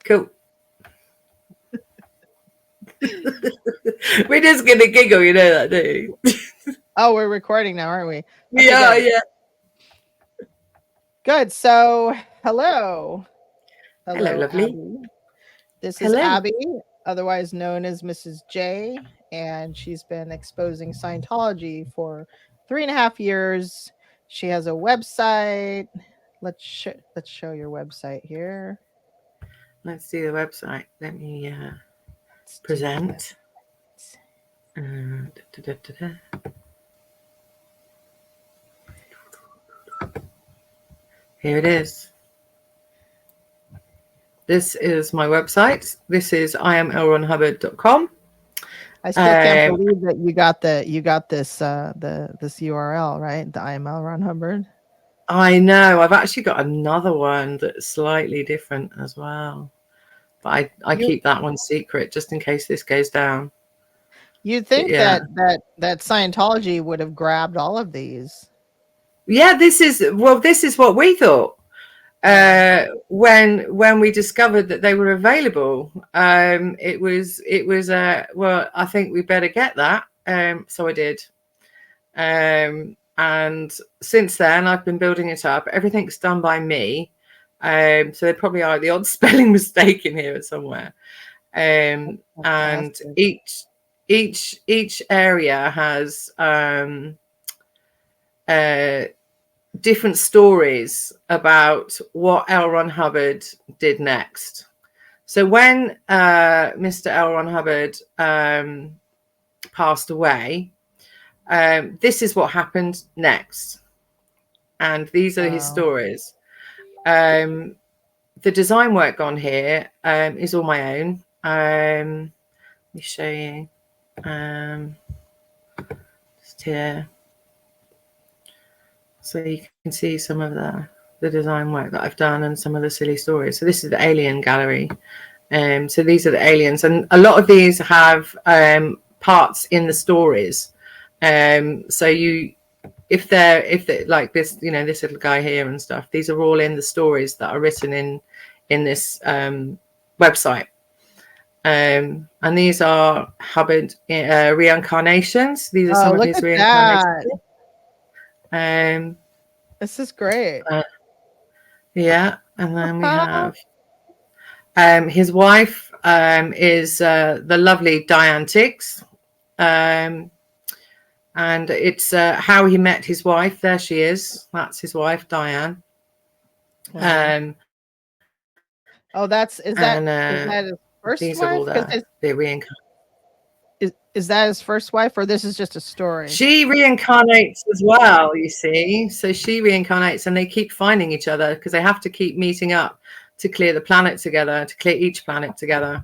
Cool. We're just gonna giggle, you know that, don't you? Oh, we're recording now, aren't we? Okay, Yeah, good. yeah. Good. So, hello. Hello, Hello, lovely. Abby. This is Hello. Abby, otherwise known as Mrs. J, and she's been exposing Scientology for 3.5 years. She has a website. Let's show your website here. Let's see the website. Let me Let's do the present. website. Here it is. This is my website. This is IamLronHubbard.com. I still can't believe that you got this this URL, right? The IML Ron Hubbard. I know. I've actually got another one that's slightly different as well. But I keep that one secret just in case this goes down. You'd think that Scientology would have grabbed all of these. Yeah, this is what we thought. When we discovered that they were available, it was well, I think we better get that. So I did. And since then I've been building it up. Everything's done by me. So there probably are the odd spelling mistake in here somewhere. And each area has different stories about what L. Ron Hubbard did next. So when Mr. L. Ron Hubbard passed away, this is what happened next. And these are his stories. The design work on here is all my own. Let me show you. Just here. So you can see some of the design work that I've done and some of the silly stories. So this is the alien gallery. So these are the aliens, and a lot of these have parts in the stories. So if they're like this, you know, this little guy here and stuff, these are all in the stories that are written in this website. And these are Hubbard reincarnations. These are some of his reincarnations. This is great. Yeah, and then we have his wife is the lovely Diane Tiggs, and it's how he met his wife. There she is. That's his wife, Diane. Wow. Is that his first these wife? are all the reincarnations. Is that his first wife, or this is just a story? She reincarnates as well, you see. So she reincarnates, and they keep finding each other because they have to keep meeting up to clear the planet together, to clear each planet together,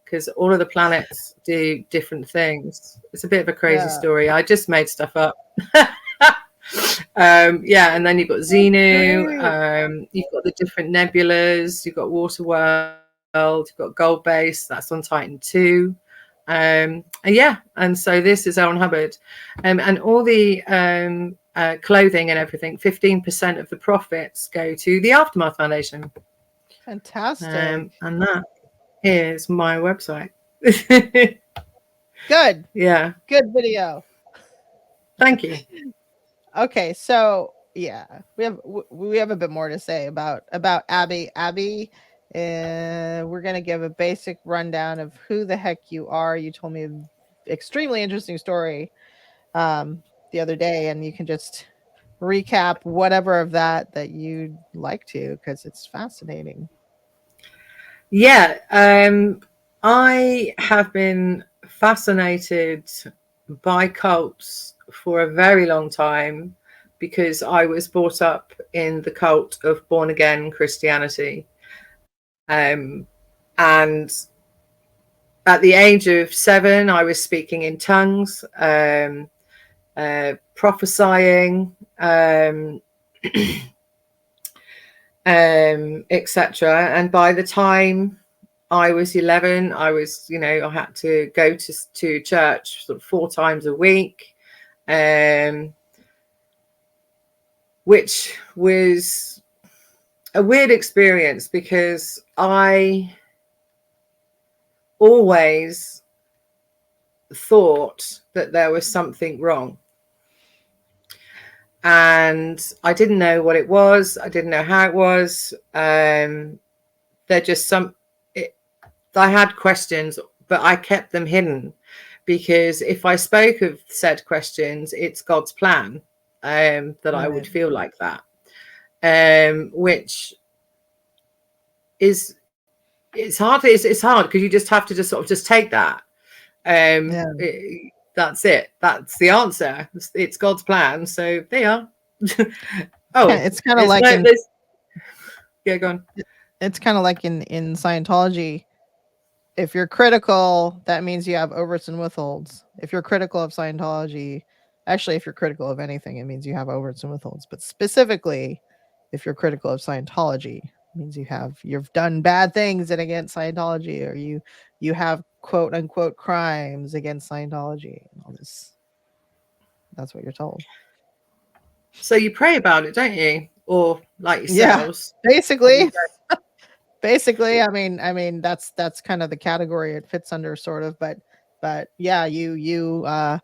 because all of the planets do different things. It's a bit of a crazy story. I just made stuff up. Yeah, and then you've got Xenu, you've got the different nebulas, you've got Water World, you've got Gold Base, that's on Titan 2. And so this is Aaron Hubbard, and all the clothing and everything. 15% of the profits go to the Aftermath Foundation. Fantastic. And that is my website. Good. Yeah. Good video. Thank you. Okay, so yeah, we have a bit more to say about Abby. Abby, we're gonna give a basic rundown of who the heck you are. You told me an extremely interesting story the other day, and you can just recap whatever of that you'd like to, because it's fascinating. Yeah, I have been fascinated by cults for a very long time because I was brought up in the cult of born again Christianity. And at the age of 7, I was speaking in tongues, prophesying, etc. And by the time I was 11, I was, I had to go to church sort of 4 times a week, which was a weird experience because I always thought that there was something wrong. And I didn't know what it was. I didn't know how it was. They're just I had questions, but I kept them hidden, because if I spoke of said questions, it's God's plan that I would feel like that, which is, it's hard. It's hard because you just have to just sort of just take that. That's it. That's the answer. It's God's plan. So they are. It's kind of like yeah, go on. It's kind of like in Scientology. If you're critical, that means you have overs and withholds. If you're critical of Scientology, actually, if you're critical of anything, it means you have overs and withholds. But specifically, if you're critical of Scientology, it means you've done bad things against Scientology, or you have quote unquote crimes against Scientology and all this. That's what you're told. So you pray about it, don't you? Or like yourselves. Yeah, basically, I mean that's kind of the category it fits under, sort of, but yeah, you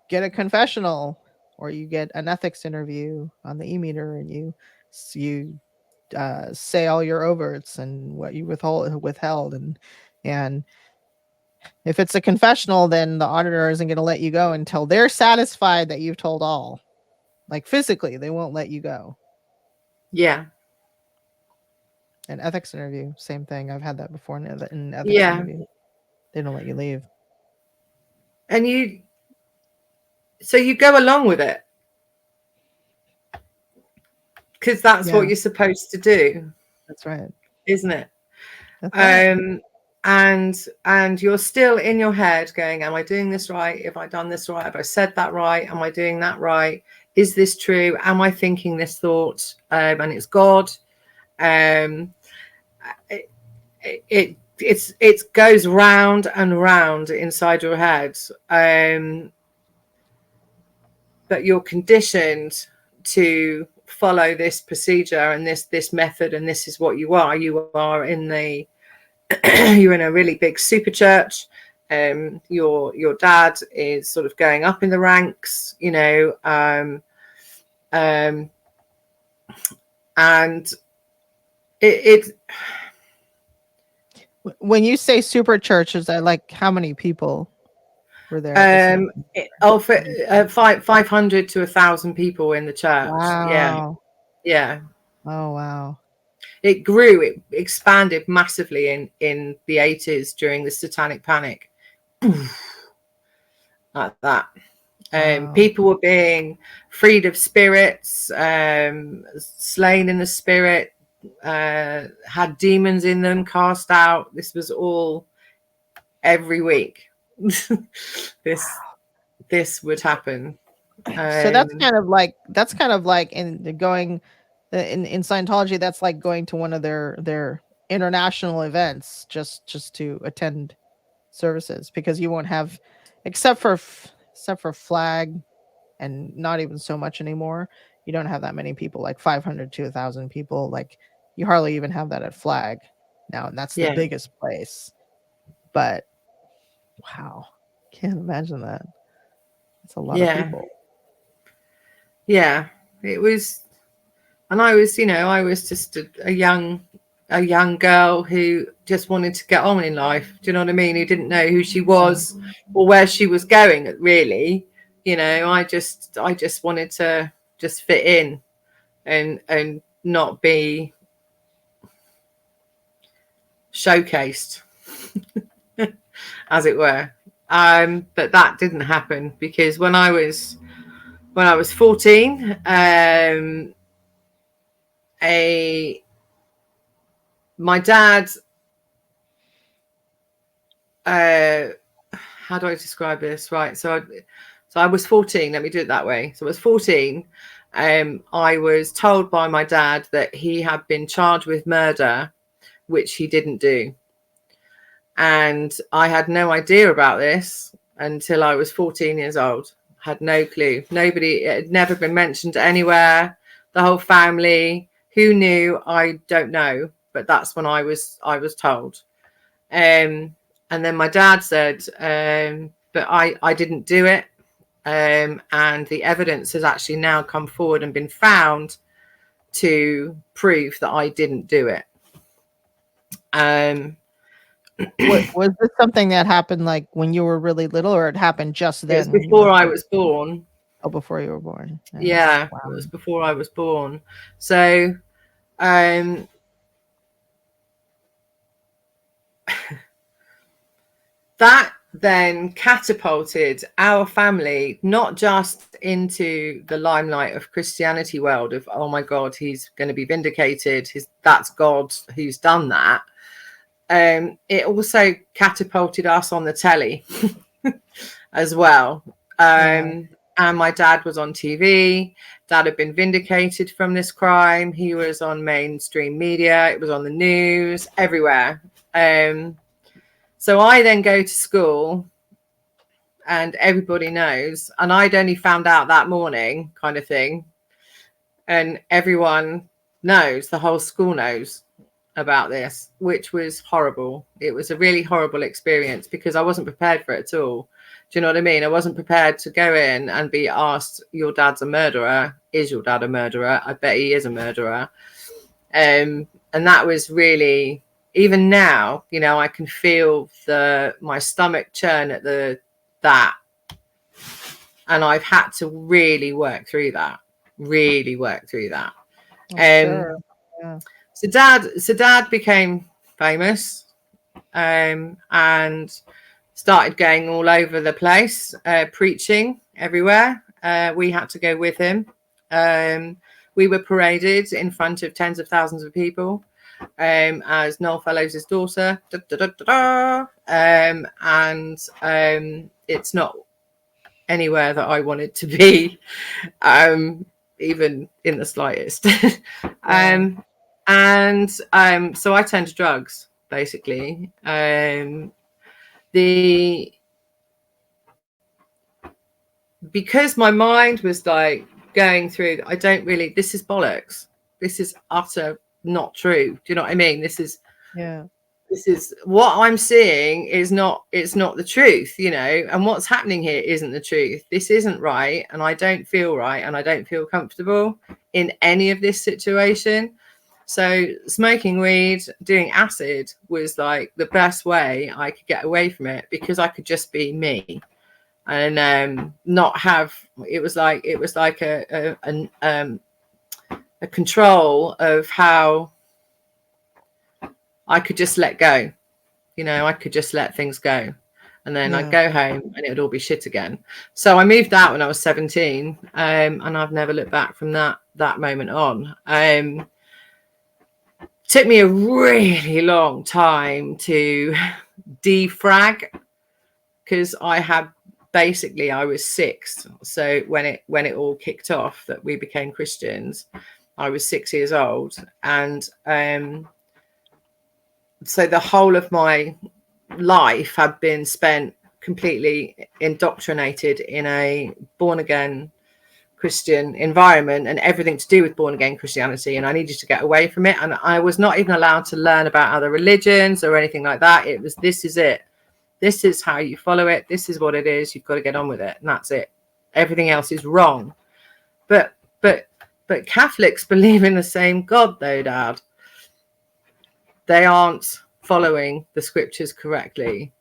get a confessional, or you get an ethics interview on the e-meter, and you say all your overts and what you withheld, and if it's a confessional, then the auditor isn't going to let you go until they're satisfied that you've told all. Like physically, they won't let you go. Yeah. An ethics interview, same thing. I've had that before in ethics interview. They don't let you leave. And so you go along with it, because that's what you're supposed to do. That's right. Isn't it? That's right. And you're still in your head going, am I doing this right? Have I done this right? Have I said that right? Am I doing that right? Is this true? Am I thinking this thought? And it's God. It goes round and round inside your head. But you're conditioned to follow this procedure and this method, and this is what you are. You are in you're in a really big super church. Your dad is sort of going up in the ranks, and it when you say super church, is that like how many people were there? 500 to 1,000 people in the church. Wow. Yeah. Oh wow. It grew, it expanded massively in the 80s during the Satanic Panic. Like that. Wow. People were being freed of spirits, slain in the spirit, had demons in them, cast out. This was all every week. This would happen. So that's kind of like in going in Scientology, that's like going to one of their international events just to attend services, because you won't have, except for flag, and not even so much anymore, you don't have that many people, like 500 to 1,000 people. Like you hardly even have that at flag now, and that's the biggest place. But wow, can't imagine that. It's a lot of people. Yeah, it was. And I was just a young girl who just wanted to get on in life. Do you know what I mean? Who didn't know who she was or where she was going, really. I just wanted to just fit in and not be showcased, as it were. But that didn't happen, because when I was 14, my dad, how do I describe this? Right. So I was 14. Let me do it that way. So I was 14. I was told by my dad that he had been charged with murder, which he didn't do. And I had no idea about this until I was 14 years old. Had no clue. Nobody, it had never been mentioned anywhere. The whole family, who knew? I don't know. But that's when I was told. And then my dad said, but I didn't do it. And the evidence has actually now come forward and been found to prove that I didn't do it. Was this something that happened like when you were really little, or it happened just It was then when you before were I born? was born. Oh, before you were born. Yeah, Wow. it was before I was born. So that then catapulted our family not just into the limelight of Christianity world of, oh my God, he's going to be vindicated, that's God who's done that. It also catapulted us on the telly as well. And my dad was on TV. Dad had been vindicated from this crime. He was on mainstream media. It was on the news everywhere. So I then go to school and everybody knows, and I'd only found out that morning, kind of thing. And everyone knows, the whole school knows about this, which was horrible. It was a really horrible experience because I wasn't prepared for it at all. Do you know what I mean? I wasn't prepared to go in and be asked, your dad's a murderer. Is your dad a murderer? I bet he is a murderer. And that was really, even now, you know, I can feel my stomach churn at that. And I've had to really work through that. Sure. Yeah. So dad became famous, and started going all over the place, preaching everywhere. We had to go with him. We were paraded in front of tens of thousands of people, as Noel Fellows' daughter. And it's not anywhere that I wanted to be, even in the slightest. So I turned to drugs, basically. Because my mind was like going through, this is bollocks. This is utter not true. Do you know what I mean? This is what I'm seeing it's not the truth, you know, and what's happening here isn't the truth. This isn't right. And I don't feel right. And I don't feel comfortable in any of this situation. So smoking weed, doing acid was like the best way I could get away from it, because I could just be me and not have, it was like a control of how I could just let go. You know, I could just let things go, and then I'd go home and it would all be shit again. So I moved out when I was 17, and I've never looked back from that moment on. Took me a really long time to defrag, because I was 6. So when it all kicked off that we became Christians, I was 6 years old. And so the whole of my life had been spent completely indoctrinated in a born-again Christian environment, and everything to do with born-again Christianity. And I needed to get away from it. And I was not even allowed to learn about other religions or anything like that. It was, this is it. This is how you follow it. This is what it is. You've got to get on with it. And that's it. Everything else is wrong. But Catholics believe in the same God, though, Dad. They aren't following the scriptures correctly.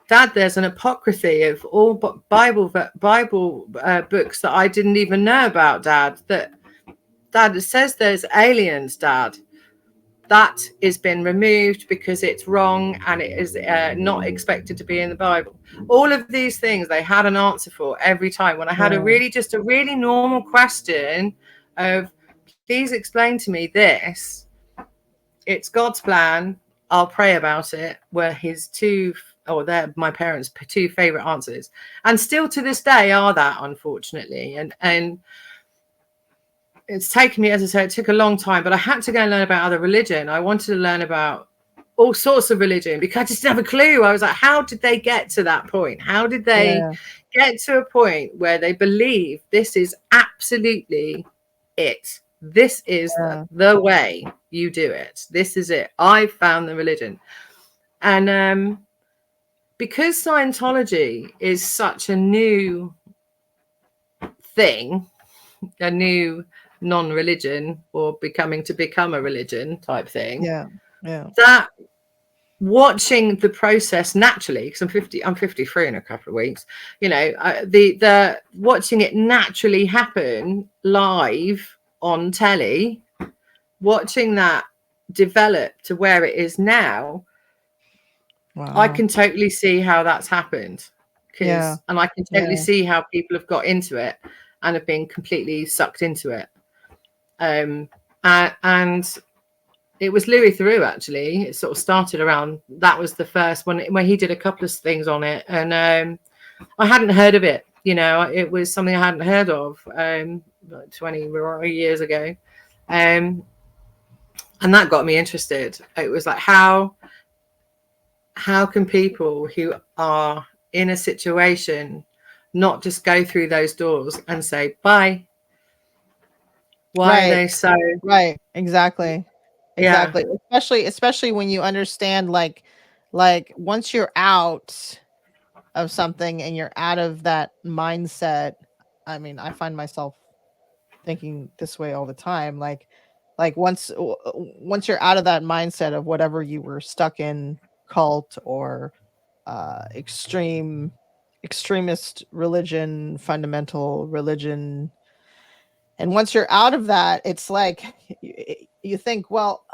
Dad, there's an apocryphy of all Bible books that I didn't even know about, Dad. Dad, it says there's aliens, Dad. That has been removed because it's wrong and it is not expected to be in the Bible. All of these things they had an answer for every time. When I had a really normal question of, please explain to me this, it's God's plan, I'll pray about it, were they're my parents' 2 favorite answers, and still to this day are that, unfortunately. And it's taken me, as I said, it took a long time, but I had to go and learn about other religion. I wanted to learn about all sorts of religion because I just didn't have a clue. I was like, how did they get to that point? How did they get to a point where they believe this is absolutely it? This is the way you do it. This is it. I found the religion. And because Scientology is such a new thing, a new non-religion, or become a religion type thing, Yeah. Yeah. that watching the process naturally, because I'm 53 in a couple of weeks, you know, the watching it naturally happen live on telly, watching that develop to where it is now, I Wow. can totally see how that's happened. Yeah. And I can totally Yeah. see how people have got into it and have been completely sucked into it. And it was Louis Theroux, actually. It sort of started around, that was the first one where he did a couple of things on it. And I hadn't heard of it. You know, it was something I hadn't heard of like 20 years ago. And that got me interested. It was like, how can people who are in a situation not just go through those doors and say bye? Why are Right. they so, Right. Exactly. yeah, Exactly. Especially when you understand, like once you're out of something and you're out of that mindset. I mean, I find myself thinking this way all the time. Like once you're out of that mindset of whatever you were stuck in, cult or extremist religion, fundamental religion, and once you're out of that, it's like you think, well,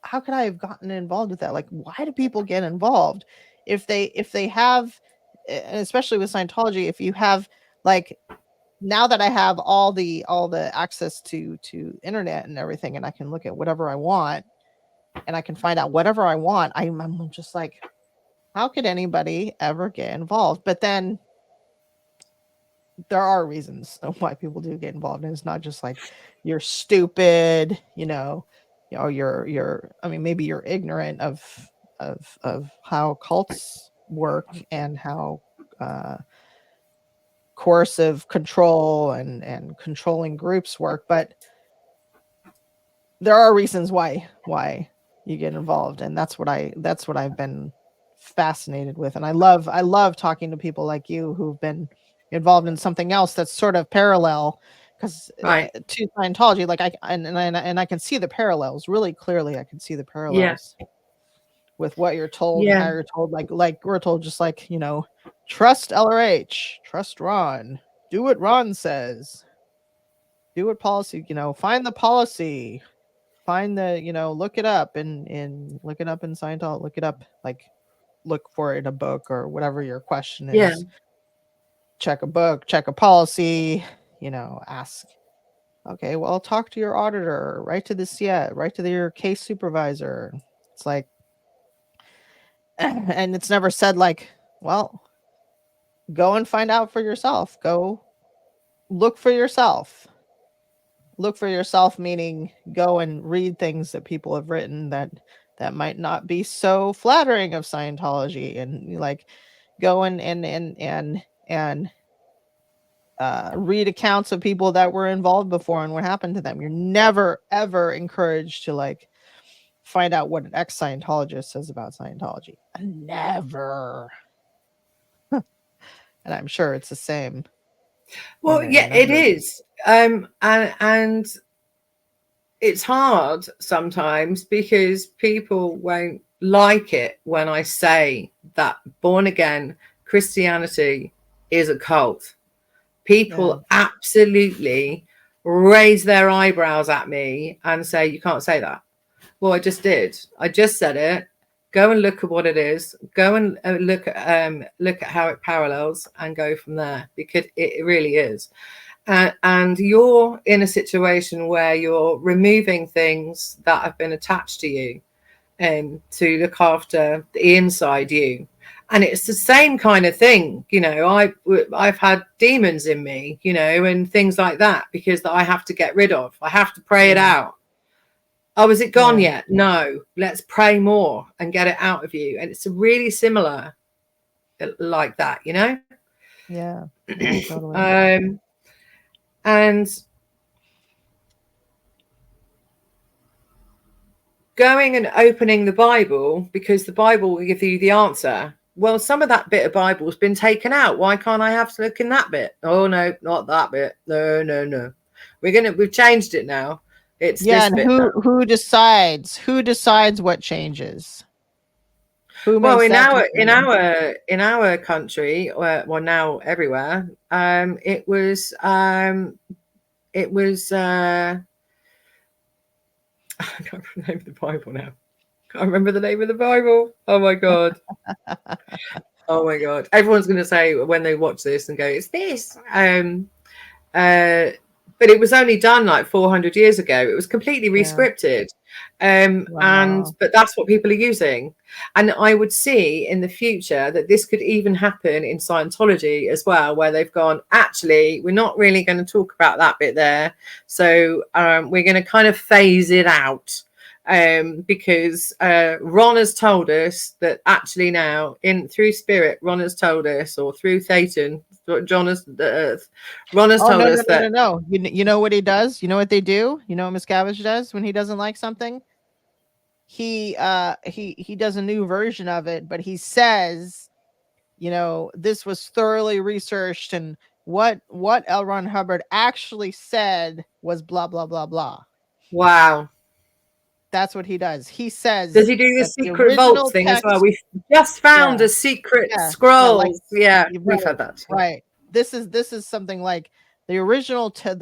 how could I have gotten involved with that? Like, why do people get involved if they have, and especially with Scientology, if you have, like, now that I have all the access to internet and everything, and I can look at whatever I want, and I can find out whatever I want, I'm just like, how could anybody ever get involved? But then there are reasons why people do get involved, and it's not just like you're stupid, you're I mean, maybe you're ignorant of how cults work and how uh coercive control and controlling groups work, but there are reasons why you get involved, and that's what I've been fascinated with. And I love talking to people like you who've been involved in something else that's sort of parallel, because right, to Scientology, like I can see the parallels really clearly. I can see the yeah, parallels with what you're told and yeah, how you're told. Like we're told, just like, trust LRH, trust Ron, do what Ron says, do what policy, find the policy, find the, look it up look it up in Scientology, look it up, like, look for it in a book or whatever your question yeah, is. Check a book, check a policy, ask, okay, well, talk to your auditor, write to the write to your case supervisor. It's like, and it's never said, like, well, go and find out for yourself. Go look for yourself. Look for yourself, meaning go and read things that people have written that might not be so flattering of Scientology, and, like, go and read accounts of people that were involved before and what happened to them. You're never ever encouraged to, like, find out what an ex-Scientologist says about Scientology. Never. And I'm sure it's the same well, in yeah, a it number of. is. And it's hard sometimes because people won't like it when I say that born again Christianity is a cult. Yeah. People absolutely raise their eyebrows at me and say, you can't say that. Well, I just did. I just said it. Go and look at what it is. Go and look at how it parallels and go from there, because it really is. And you're in a situation where you're removing things that have been attached to you, to look after the inside you. And it's the same kind of thing, I've had demons in me, and things like that, because that I have to get rid of. I have to pray it Yeah. out. Oh, is it gone Yeah. yet? No, let's pray more and get it out of you. And it's really similar like that. Yeah. Yeah, totally. And going and opening the Bible because the Bible will give you the answer. Well, some of that bit of Bible's been taken out. Why can't I have to look in that bit? Oh no, not that bit. No, no, no. We've changed it now. It's Yeah, this and bit now. who decides what changes? Who Well, makes that decision? in our country, well now everywhere, it was I can't remember the name of the Bible now. Can't remember the name of the Bible. Oh my god. Oh my god. Everyone's gonna say when they watch this and go, it's this. Uh, but it was only done like 400 years ago. It was completely Yeah. rescripted. Wow. But that's what people are using. And I would see in the future that this could even happen in Scientology as well, where they've gone, actually, we're not really going to talk about that bit there. So we're going to kind of phase it out. Because Ron has told us that actually now in through spirit, Ron has told us, or through Satan, Ron has Oh, told no, no, us no, no, that. no. You know what he does? You know what they do? You know what Miscavige does when he doesn't like something? He does a new version of it, but he says, this was thoroughly researched, and what L. Ron Hubbard actually said was blah blah blah blah. Wow. That's what he does. He Does says he do the that the secret vaults original thing as well? text, We've just yeah, found a secret yeah, yeah, like, scrolls. Yeah, we've right, had that too. right. This is something like the original to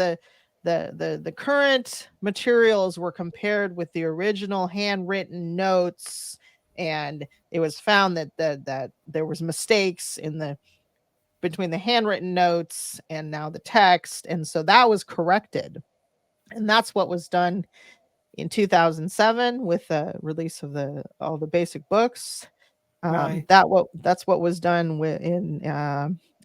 the current materials were compared with the original handwritten notes, and it was found that there was mistakes in the between the handwritten notes and now the text, and so that was corrected, and that's what was done in 2007 with the release of the all the basic books. Right. That's what was done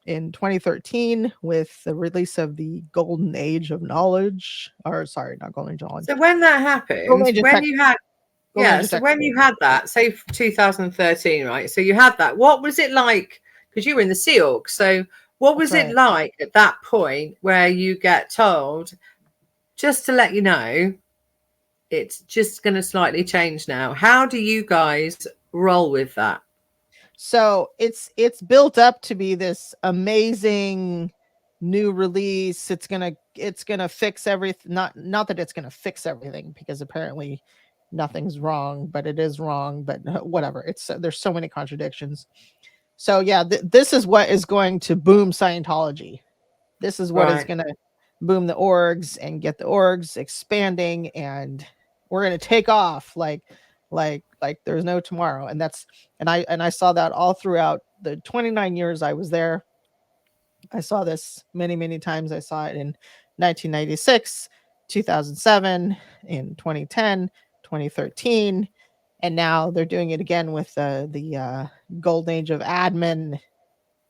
in 2013 with the release of the Golden Age of Knowledge, or sorry, not Golden Age of Knowledge, So when that Golden happened, Age of when Tech, you had Golden yeah, Age of so when Technology. you had that, say 2013, right? So you had that. What was it like? Because you were in the Sea Org. So what That's was it right. like at that point where you get told, just to let you know, it's just going to slightly change now? How do you guys roll with that? So it's built up to be this amazing new release. It's gonna fix everything. Not that it's gonna fix everything, because apparently nothing's wrong, but it is wrong. But whatever. It's there's so many contradictions. So yeah, this is what is going to boom Scientology. This is what is Right. going to boom the orgs and get the orgs expanding, and we're going to take off like there's no tomorrow. And I saw that all throughout the 29 years I was there. I saw this many times. I saw it in 1996, 2007, in 2010, 2013, and now they're doing it again with the golden age of admin.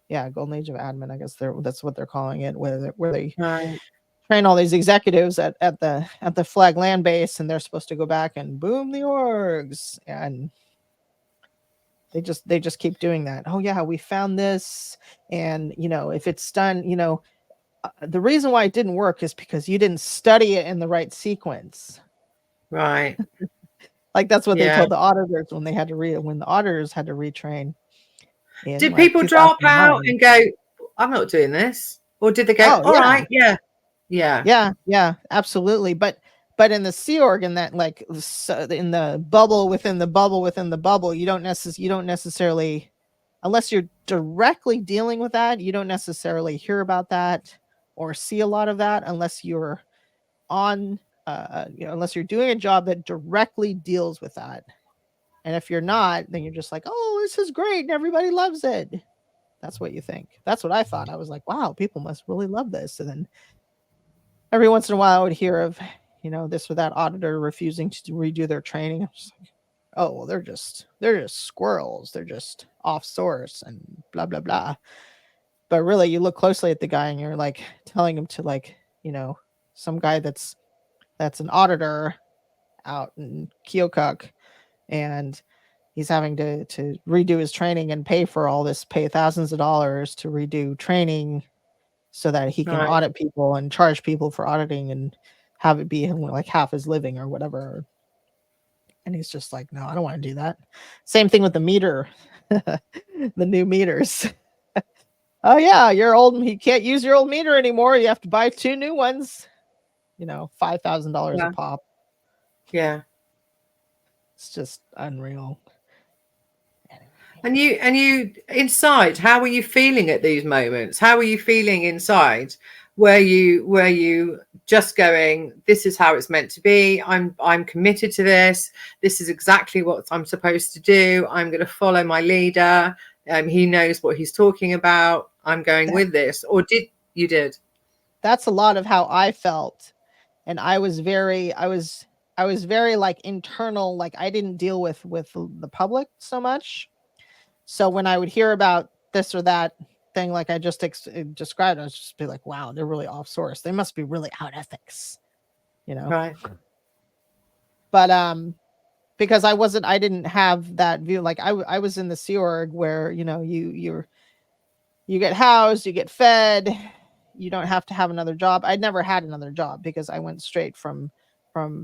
Yeah, golden age of admin, I guess that's what they're calling it, where they Right. train all these executives at the flag land base, and they're supposed to go back and boom the orgs, and they just keep doing that. Oh yeah, we found this, and if it's done, the reason why it didn't work is because you didn't study it in the right sequence. Right. Like that's what they Yeah. told the auditors when when the auditors had to retrain in Did like people drop out 2009. and go, I'm not doing this? Or did they go, Oh all yeah. right, yeah, yeah, Yeah, absolutely. But in the Sea Org, in that like in the bubble within the bubble within the bubble, you don't necessarily, unless you're directly dealing with that, you don't necessarily hear about that or see a lot of that unless you're on unless you're doing a job that directly deals with that. And if you're not, then you're just like, "Oh, this is great and everybody loves it." That's what you think. That's what I thought. I was like, "Wow, people must really love this." And then every once in a while I would hear of, this or that auditor refusing to redo their training. I'm just like, oh, well, they're just squirrels. They're just off source and blah blah blah. But really, you look closely at the guy and you're like telling him to like, some guy that's an auditor out in Keokuk, and he's having to redo his training and pay thousands of dollars to redo training so that he can right. audit people and charge people for auditing and have it be like half his living or whatever. And he's just like, no, I don't want to do that. Same thing with the meter, the new meters. Oh yeah, you're old. You can't use your old meter anymore. You have to buy 2 new ones. $5,000 a Yeah. pop. Yeah. It's just unreal. And you inside, how were you feeling at these moments? How were you feeling inside? Were you just going, this is how it's meant to be. I'm committed to this. This is exactly what I'm supposed to do. I'm going to follow my leader. He knows what he's talking about. I'm going with this. Or did? That's a lot of how I felt. And I was very like internal, like I didn't deal with the public so much. So when I would hear about this or that thing, like I just described, I was just be like, wow, they're really off source. They must be really out ethics, you know? Right. But, because I didn't have that view. Like I was in the Sea Org where, you get housed, you get fed, you don't have to have another job. I'd never had another job because I went straight from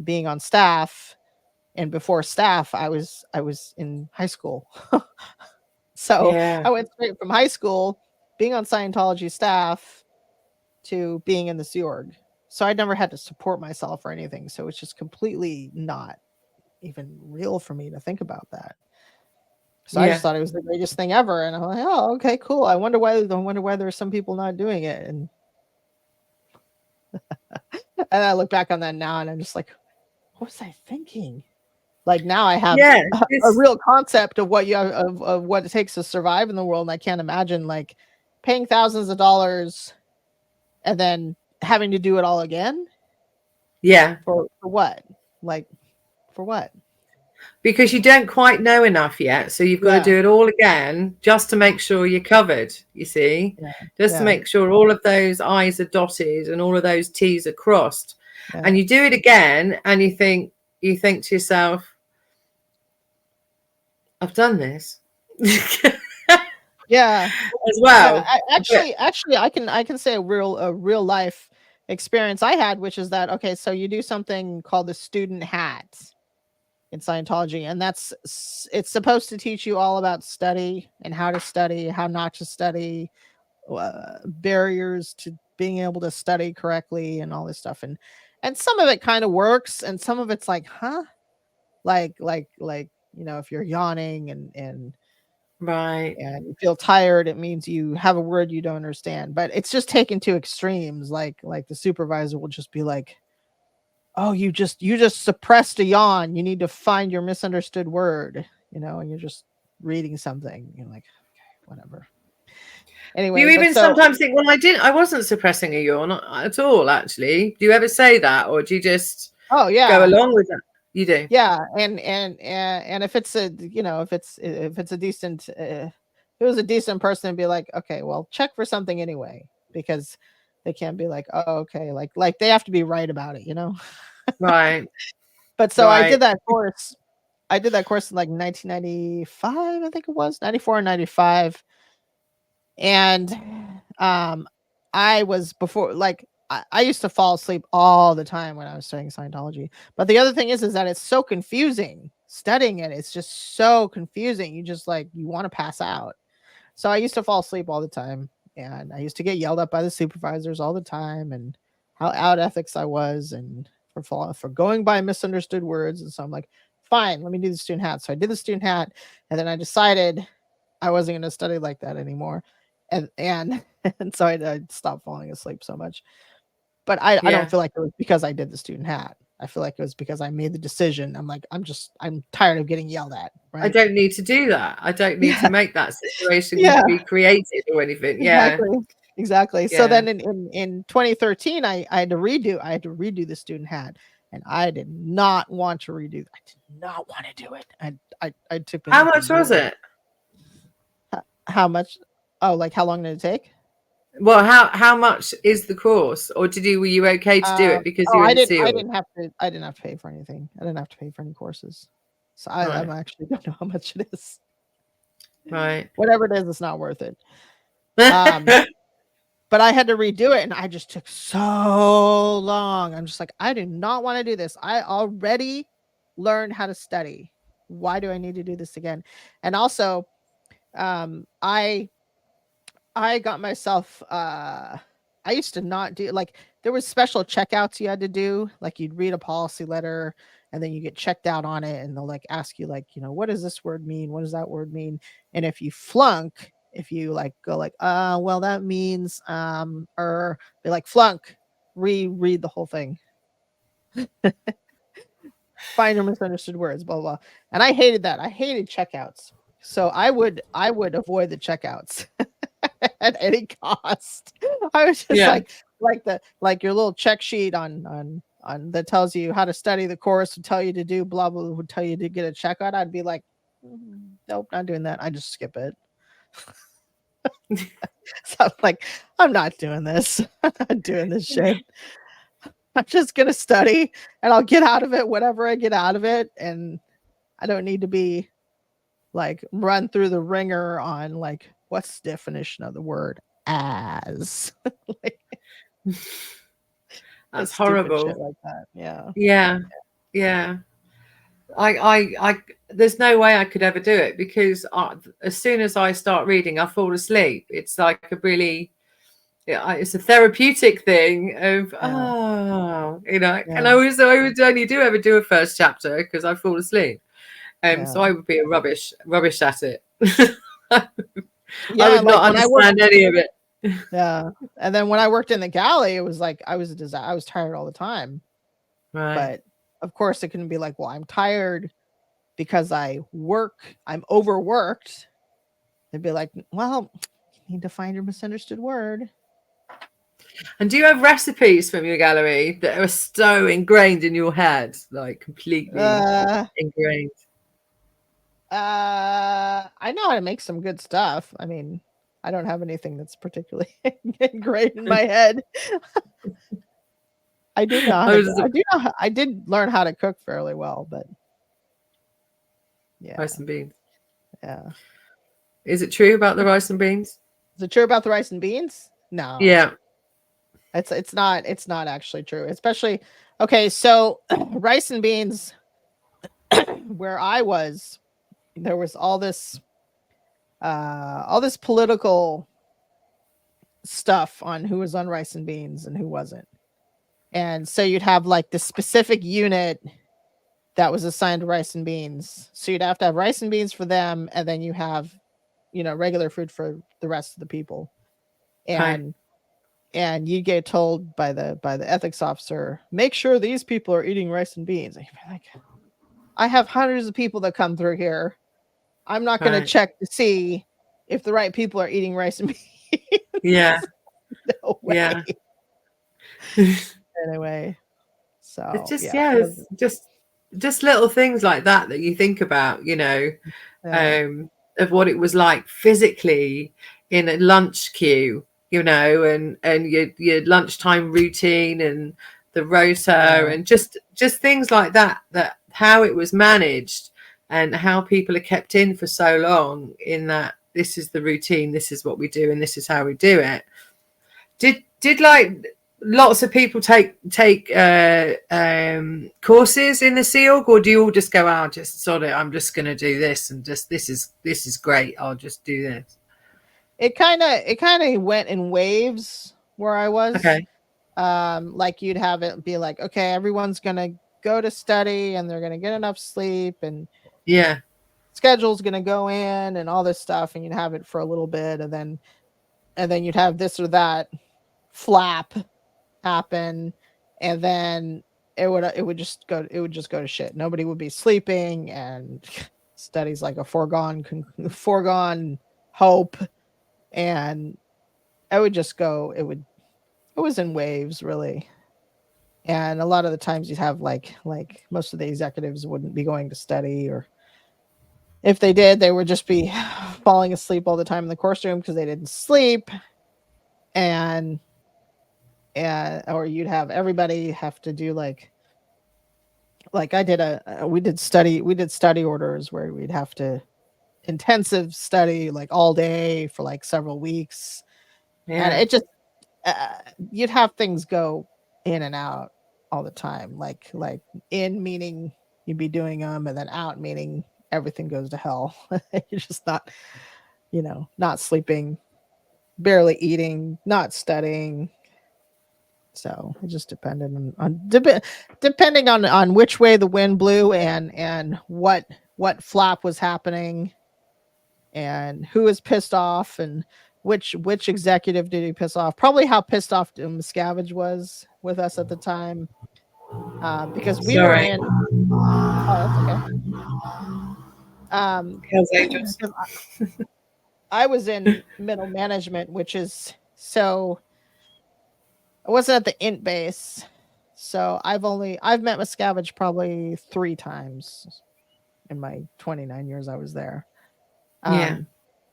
being on staff. And before staff, I was in high school. So Yeah. I went straight from high school, being on Scientology staff, to being in the Sea Org. So I never had to support myself or anything. So it's just completely not even real for me to think about that. So I just Yeah. thought it was the greatest thing ever. And I'm like, oh, okay, cool. I wonder why there's some people not doing it. And I look back on that now and I'm just like, what was I thinking? Like now I have Yeah. a real concept of what of what it takes to survive in the world. And I can't imagine like paying thousands of dollars and then having to do it all again. Yeah. For what? Like for what? Because you don't quite know enough yet. So you've got to Yeah. do it all again just to make sure you're covered, you see, Yeah. just to Yeah. make sure all of those I's are dotted and all of those T's are crossed. Yeah. And you do it again and you think to yourself, I've done this. Yeah. As Yeah. well. Actually, I can say a real life experience I had, which is that okay. So you do something called the student hat in Scientology, and it's supposed to teach you all about study and how to study, how not to study, barriers to being able to study correctly, and all this stuff. And some of it kind of works, and some of it's like, huh, like if you're yawning Right. and you feel tired, it means you have a word you don't understand. But it's just taken to extremes. Like the supervisor will just be like, oh, you just suppressed a yawn. You need to find your misunderstood word, and you're just reading something. You're like, okay, whatever. Do you Anyway, but even so sometimes think, well, I wasn't suppressing a yawn at all, actually? Do you ever say that, or do you just oh go yeah, along with that? You do. yeah, and if it's if it's a decent if it was a decent person, it'd be like, okay, well, check for something anyway, because they can't be like, oh, okay, like they have to be right about it. Right. But so I did Right. that course. I did that course in like 1995, I think it was 94 or 95. And I was before, like, I used to fall asleep all the time when I was studying Scientology. But the other thing is that it's so confusing studying it. It's just so confusing. You just like, you want to pass out. So I used to fall asleep all the time. And I used to get yelled at by the supervisors all the time, and how out ethics I was, and for going by misunderstood words. And so I'm like, fine, let me do the student hat. So I did the student hat, and then I decided I wasn't going to study like that anymore. And and so I stopped falling asleep so much. But I don't Yeah. feel like it was because I did the student hat. I feel like it was because I made the decision. I'm like, I'm tired of getting yelled at, I right? don't need to do that. I don't need to Yeah. make that situation Yeah, be created or anything. Yeah. exactly. Exactly. So Yeah. then in 2013, I had to redo the student hat, and I did not want to redo. I did not want to do it. I took me How like a much was year. it? How much? Oh, like how long did it take? Well, how much is the course, or were you okay to do it because Oh, you're I in the didn't. I SEAL? didn't have to. I didn't have to pay for anything. I didn't have to pay for any courses. So I Right. actually don't know how much it is. Right. Whatever it is, it's not worth it. Um, but I had to redo it, and I just took so long. I'm just like, I do not want to do this. I already learned how to study. Why do I need to do this again? And also, I got myself I used to not do, like, there was special checkouts you had to do, like you'd read a policy letter and then you get checked out on it and they'll like ask you like, what does this word mean? What does that word mean? And if you flunk, if you like go like, well that means or be like flunk, reread the whole thing. Find your misunderstood words, blah, blah. And I hated that. I hated checkouts. So I would avoid the checkouts at any cost. I was just Yeah. like your little check sheet on that tells you how to study the course, would tell you to do blah blah, would tell you to get a checkout. I'd be like, nope, not doing that. I just skip it. So I'm like, I'm not doing this. I'm not doing this shit. I'm just gonna study and I'll get out of it whatever I get out of it. And I don't need to be like run through the ringer on like what's the definition of the word as. Like, That's stupid shit horrible. like that. Yeah. Yeah. Yeah. I there's no way I could ever do it because as soon as I start reading, I fall asleep. It's like a really, it's a therapeutic thing of, Yeah. and Yeah. I would only ever do a first chapter because I fall asleep. So Yeah. I would be a rubbish at it. I Yeah. would Like not when I worked, understand any of it. yeah. And then when I worked in the galley, it was like I was a disaster. I was tired all the time. Right. But of course it couldn't be like, well, I'm tired because I'm overworked. They'd be like, well, you need to find your misunderstood word. And do you have recipes from your gallery that are so ingrained in your head, like completely Uh, ingrained? I know how to make some good stuff. I mean, I don't have anything that's particularly ingrained in my head. I do know how I to. was I do know. I did learn how to cook fairly well, but yeah, rice and beans. yeah. Is it true about the rice and beans? Is it true about the rice and beans? No, Yeah. it's not actually true. Especially okay, so rice and beans where I was, there was all this political stuff on who was on rice and beans and who wasn't. And so you'd have like the specific unit that was assigned to rice and beans. So you'd have to have rice and beans for them, and then you have, regular food for the rest of the people. Okay. And you get told by the ethics officer, make sure these people are eating rice and beans. And you're like, I have hundreds of people that come through here. I'm not going to Right. check to see if the right people are eating rice and beans. Yeah. No way. Yeah. Anyway, It's so just, yeah, yeah, it's just little things like that you think about, yeah, of what it was like physically in a lunch queue, and your lunchtime routine and the rota yeah, and just things like that how it was managed and how people are kept in for so long in that this is the routine, this is what we do, and this is how we do it. Did like lots of people take courses in the Sea Org, or do you all just go out, just sort of, I'm just going to do this and just this is great, I'll just do this? it kind of went in waves where I was. Okay. Like you'd have it be like, okay, everyone's gonna go to study and they're gonna get enough sleep and Yeah. schedule's gonna go in and all this stuff, and you'd have it for a little bit, and then you'd have this or that flap happen, and then it would just go to shit. Nobody would be sleeping, and studies like a foregone hope, and it was in waves really. And a lot of the times you'd have like most of the executives wouldn't be going to study, or if they did, they would just be falling asleep all the time in the course room because they didn't sleep. And or you'd have everybody have to do like I did we did study orders where we'd have to intensive study like all day for like several weeks. And Yeah. it just you'd have things go in and out all the time, like in meaning you'd be doing them, and then out meaning everything goes to hell. You're just not, not sleeping, barely eating, not studying. So it just depended depending on which way the wind blew, and what flap was happening, and who was pissed off, and which executive did he piss off. Probably how pissed off Miscavige was with us at the time, because we were Sorry. in. Oh, that's okay. Hells Angels. Because I was in middle management, which is so. I wasn't at the int base, so I've met Miscavige probably 3 times in my 29 years I was there. Yeah.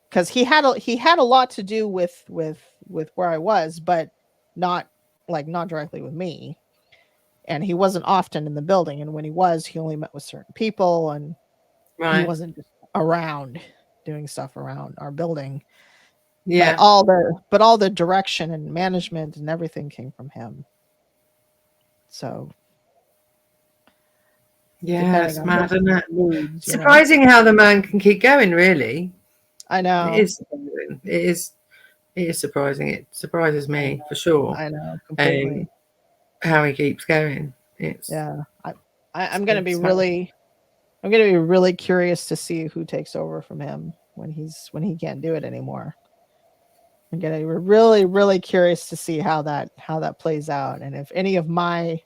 Because he had a lot to do with where I was, but not directly with me. And he wasn't often in the building, and when he was, he only met with certain people, and he Right. wasn't just around doing stuff around our building. Yeah. But all the direction and management and everything came from him. So Yeah, it's mad, isn't it? moods, Surprising how the man can keep going, really. I know. It is surprising. It is surprising. It surprises me for sure. I know completely. How he keeps going. It's I'm gonna be really curious to see who takes over from him when he can't do it anymore. I'm gonna be really curious to see how that plays out, and if any of my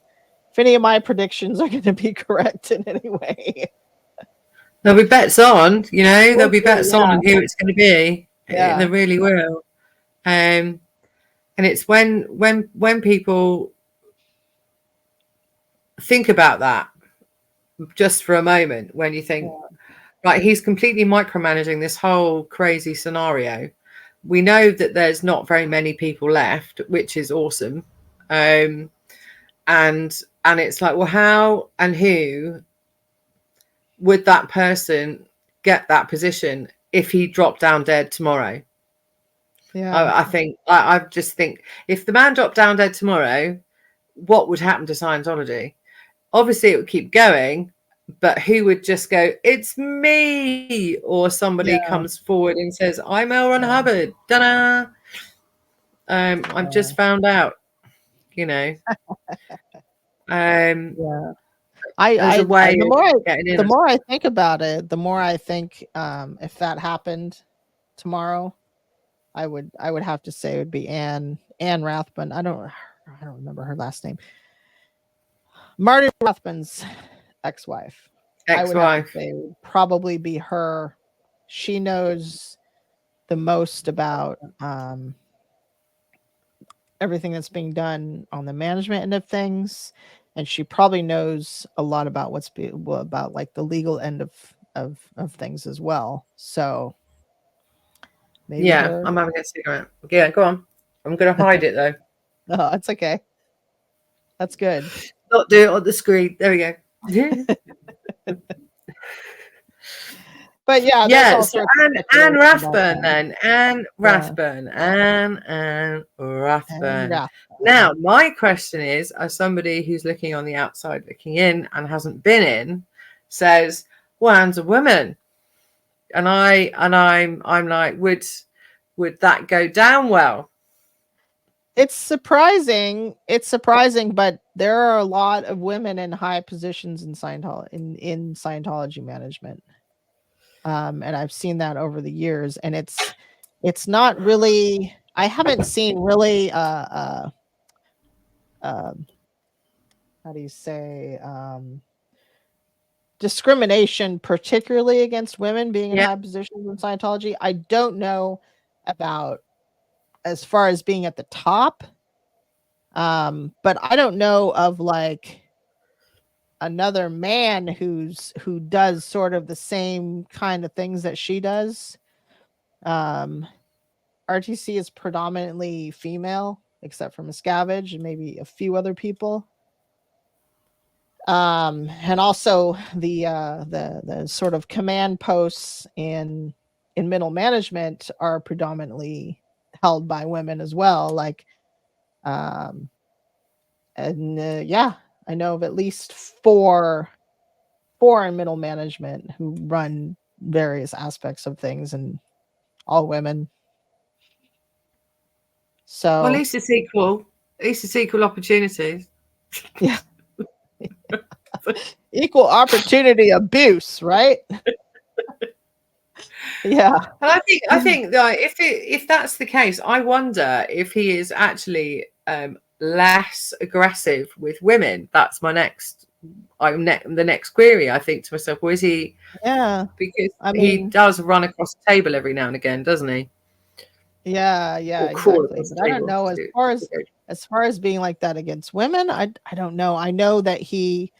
predictions are going to be correct in any way. There'll be bets on, there'll be bets on who it's going to be. Yeah. There really will. And it's when people think about that just for a moment, when you think, right, he's completely micromanaging this whole crazy scenario. We know that there's not very many people left, which is awesome. And it's like, well, how and who would that person get that position if he dropped down dead tomorrow? Yeah. I just think if the man dropped down dead tomorrow, what would happen to Scientology? Obviously it would keep going, but who would just go, it's me? Or somebody comes forward and says, I'm L. Ron Hubbard. Ta-da! I've just found out, Yeah. the more I think about it, the more I think if that happened tomorrow, I would have to say it would be Anne Rathbun. I don't remember her last name. Marty Rathbun's ex-wife. I would have to say it would probably be her. She knows the most about everything that's being done on the management end of things, and she probably knows a lot about about like the legal end of things as well. So maybe her. I'm having a cigarette. Yeah, go on. I'm going to hide it though. Oh, it's okay. That's good. Not do it on the screen. There we go. But yeah. So Anne Rathbun then. Anne Rathbun. Anne Rathbun. Now, my question is, as somebody who's looking on the outside, looking in, and hasn't been in, says, well, Anne's a woman. And I'm like, would that go down well? It's surprising, but there are a lot of women in high positions in Scientology management. And I've seen that over the years, and it's not really, I haven't seen really how do you say, discrimination, particularly against women being in high positions in Scientology. I don't know about as far as being at the top, but I don't know of like another man who does sort of the same kind of things that she does. RTC is predominantly female, except for Miscavige and maybe a few other people. And also the sort of command posts in middle management are predominantly held by women as well. Like, I know of at least 4 foreign middle management who run various aspects of things, and all women. Well, at So least it's equal. At least it's equal opportunities. yeah, equal opportunity abuse, right? Yeah. And I think that if that's the case, I wonder if he is actually less aggressive with women. That's my next the next query. I think to myself, or is he? Yeah. Because I he mean, does run across the table every now and again, doesn't he? yeah, Or crawl exactly. across But the I don't table. know as far as being like that against women. I don't know. I know that he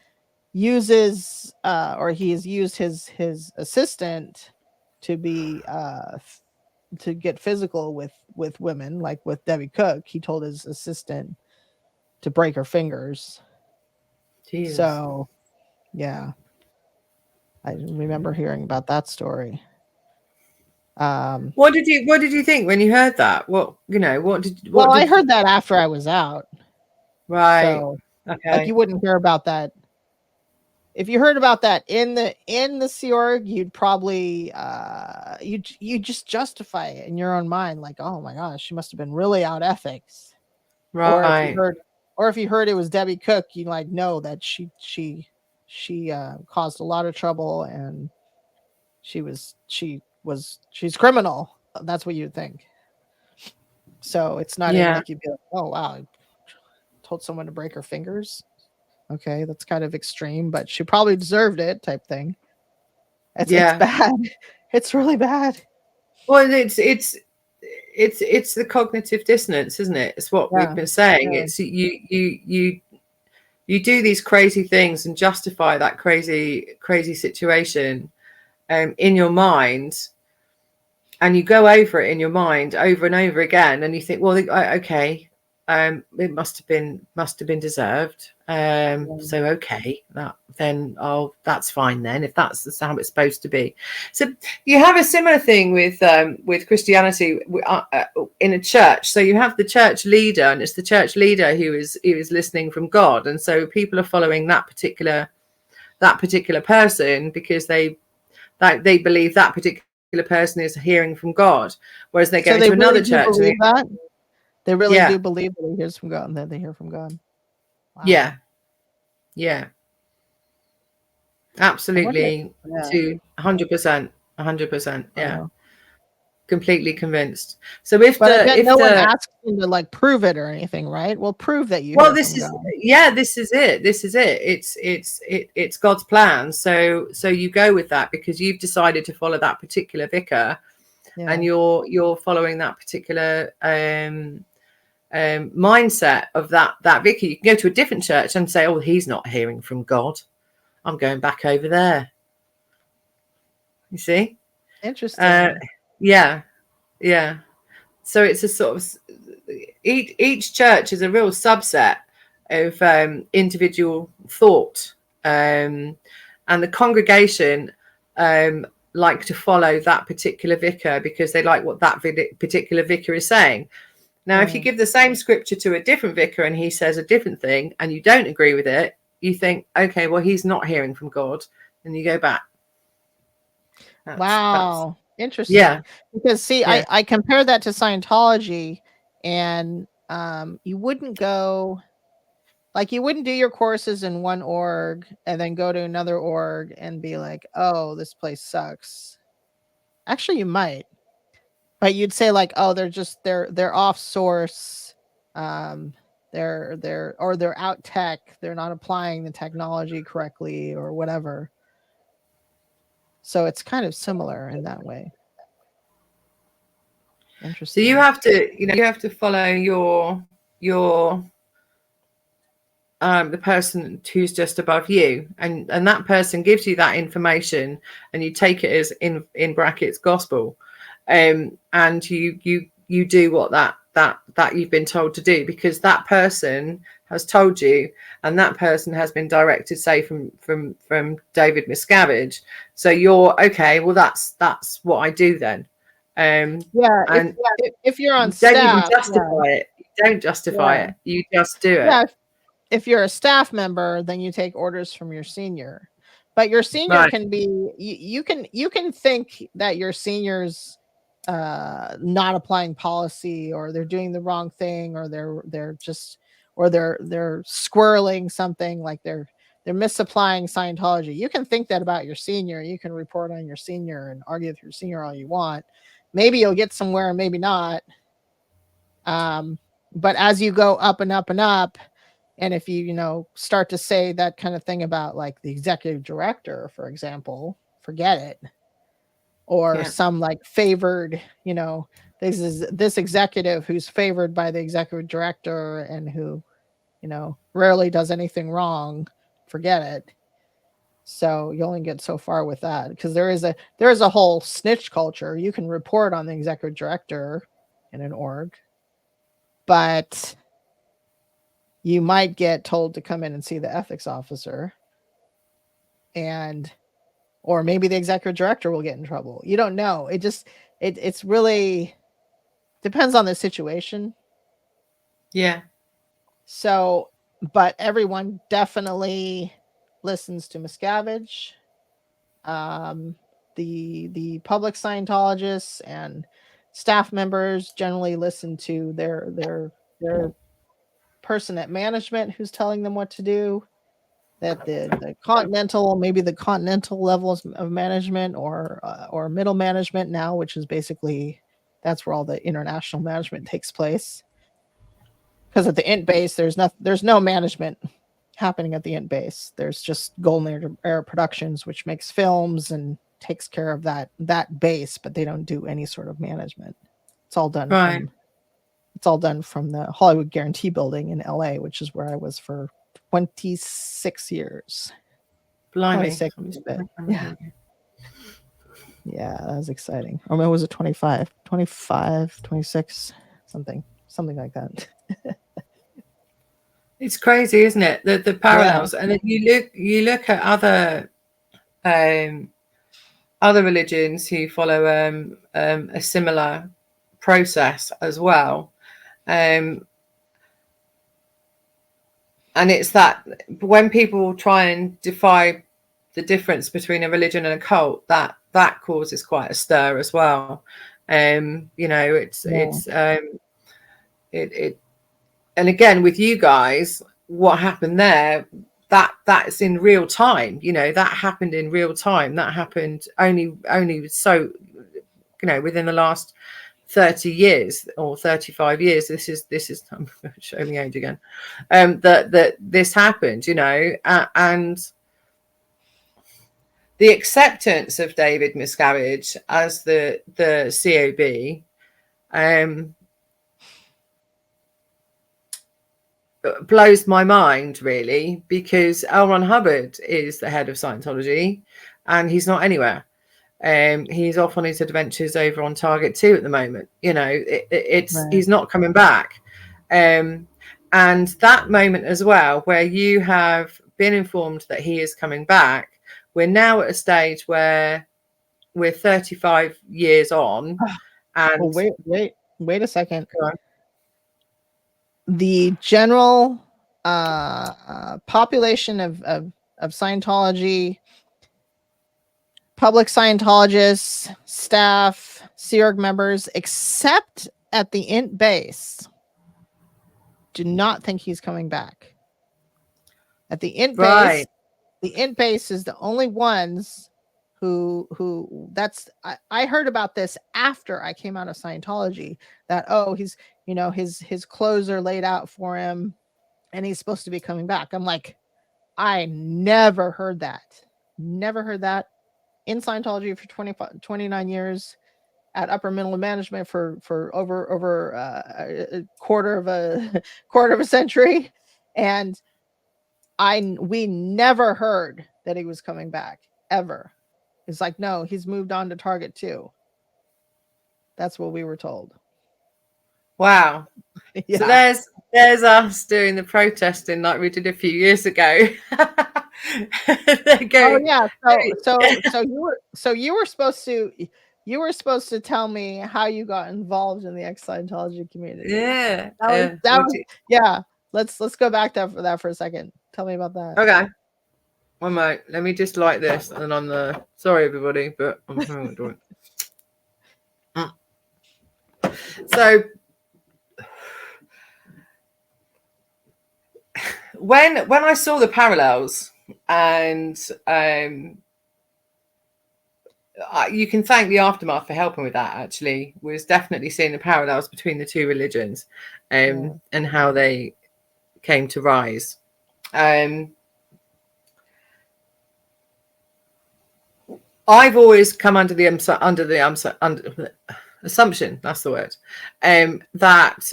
uses or he has used his assistant to be to get physical with women, like with Debbie Cook. He told his assistant to break her fingers. Jesus. So yeah, I remember hearing about that story. Um, What did you think when you heard that? What well, I did heard that after I was out, right? so like Okay. you wouldn't hear about that. If you heard about that in the Sea Org, you'd probably you just justify it in your own mind, like, oh my gosh, she must have been really out ethics. Or if you Right. heard it was Debbie Cook, you like know that she caused a lot of trouble, and she's criminal. That's what you'd think. So it's not even Yeah. like you'd be like, oh wow, I told someone to break her fingers. Okay, that's kind of extreme, but she probably deserved it, type thing. It's Yeah. bad. It's really bad. Well, it's the cognitive dissonance, isn't it? It's what we've Yeah. been saying. Yeah. It's you do these crazy things and justify that crazy situation in your mind, and you go over it in your mind over and over again, and you think, well, okay, it must have been deserved. So okay, that's fine then, if that's how it's supposed to be. So you have a similar thing with Christianity in a church. So you have the church leader, and it's the church leader who is listening from God, and so people are following that particular person because they believe that particular person is hearing from God, whereas they go So they into really another do church. believe that? They really Yeah, do believe that he hears from God and that they hear from God. Wow. yeah, yeah, I wonder. absolutely, Yeah. to 100%, 100%. Yeah, Wow. completely convinced. So if But I bet if no one the asks him to like prove it or anything, right? Well, prove that you well, hear this from is God. this is it. It's God's plan. So you go with that because you've decided to follow that particular vicar, and Yeah. you're following that particular mindset of that vicar. You can go to a different church and say, oh, he's not hearing from God, I'm going back over there. You see? uh Interesting. yeah, yeah. So it's a sort of each church is a real subset of individual thought, and the congregation like to follow that particular vicar because they like what that particular vicar is saying. Now, if you Yeah. give the same scripture to a different vicar and he says a different thing and you don't agree with it, you think, okay, well, he's not hearing from God, and you go back. That's Wow. Interesting. yeah, Because see, yeah, I compare that to Scientology, and you wouldn't go like you wouldn't do your courses in one org and then go to another org and be like, "Oh, this place sucks." Actually, you might. But you'd say like, "Oh, they're off source. Um they're out tech. They're not applying the technology correctly or whatever." So it's kind of similar in that way. so you Interesting. have to follow your the person who's just above you, and that person gives you that information, and you take it as in brackets gospel, and you do what that you've been told to do, because that person has told you, and that person has been directed, say, from David Miscavige. So you're okay, well, that's what I do then. Yeah, And if you're on you don't even staff, yeah, justify it. You don't justify yeah, it, you just do it. yeah. If you're a staff member, then you take orders from your senior. But your senior Right. can be you can think that your seniors not applying policy, or they're doing the wrong thing, or they're just, or they're squirreling something, like they're misapplying Scientology. You can think that about your senior. You can report on your senior and argue with your senior all you want. Maybe you'll get somewhere, maybe not. Um, but as you go up and up and up, and if you start to say that kind of thing about like the executive director, for example, forget it. Or Yeah. some like favored, this executive who's favored by the executive director and who, rarely does anything wrong, forget it. So you only get so far with that, because there is a whole snitch culture. You can report on the executive director in an org, but you might get told to come in and see the ethics officer, and or maybe the executive director will get in trouble. You don't know. It's really depends on the situation. Yeah. So, but everyone definitely listens to Miscavige. Um, the public Scientologists and staff members generally listen to their person at management who's telling them what to do. That the continental, maybe the continental levels of management, or middle management now, which is basically that's where all the international management takes place. Because at the int base, there's no management happening at the int base. There's just Golden Era Productions, which makes films and takes care of that base, but they don't do any sort of management. It's all done Right. from the Hollywood Guarantee Building in LA, which is where I was for 26 years. Blimey. 26, but yeah. Yeah, that was exciting. Or maybe was it 25? 25, 26, something like that. It's crazy, isn't it? The Yeah. parallels. And then you look at other religions who follow a similar process as well. Um, and it's that when people try and defy the difference between a religion and a cult, that causes quite a stir as well. It's Yeah. it and again with you guys, what happened there, that's in real time. That happened in real time. That happened only so within the last 30 years or 35 years. This is I'm showing the age again. That this happened, and the acceptance of David Miscavige as the COB blows my mind, really, because L. Ron Hubbard is the head of Scientology and he's not anywhere. He's off on his adventures over on Target 2 at the moment. Right. He's not coming back. And that moment as well, where you have been informed that he is coming back, we're now at a stage where we're 35 years on. Well, And wait a second. The general population of Scientology, public Scientologists, staff, Sea Org members, except at the int base, do not think he's coming back. At the int base, the int base is the only ones who that's I heard about this after I came out of Scientology, that he's his clothes are laid out for him and he's supposed to be coming back. I'm like, I never heard that in Scientology for 29 years, at upper middle management for over a quarter of a century, and we never heard that he was coming back ever. It's like, no, he's moved on to Target 2. That's what we were told. wow. Yeah. So there's us doing the protesting like we did a few years ago. Oh yeah. So you were supposed to tell me how you got involved in the ex-Scientology community. Yeah. That was yeah. Let's go back to that for a second. Tell me about that. Okay. One moment. Let me just light this, and on the. Sorry, everybody, but I'm having a drink. So when I saw the parallels, and you can thank the aftermath for helping with that. Actually, was definitely seeing the parallels between the two religions, and how they came to rise. I've always come under the assumption, that's the word, that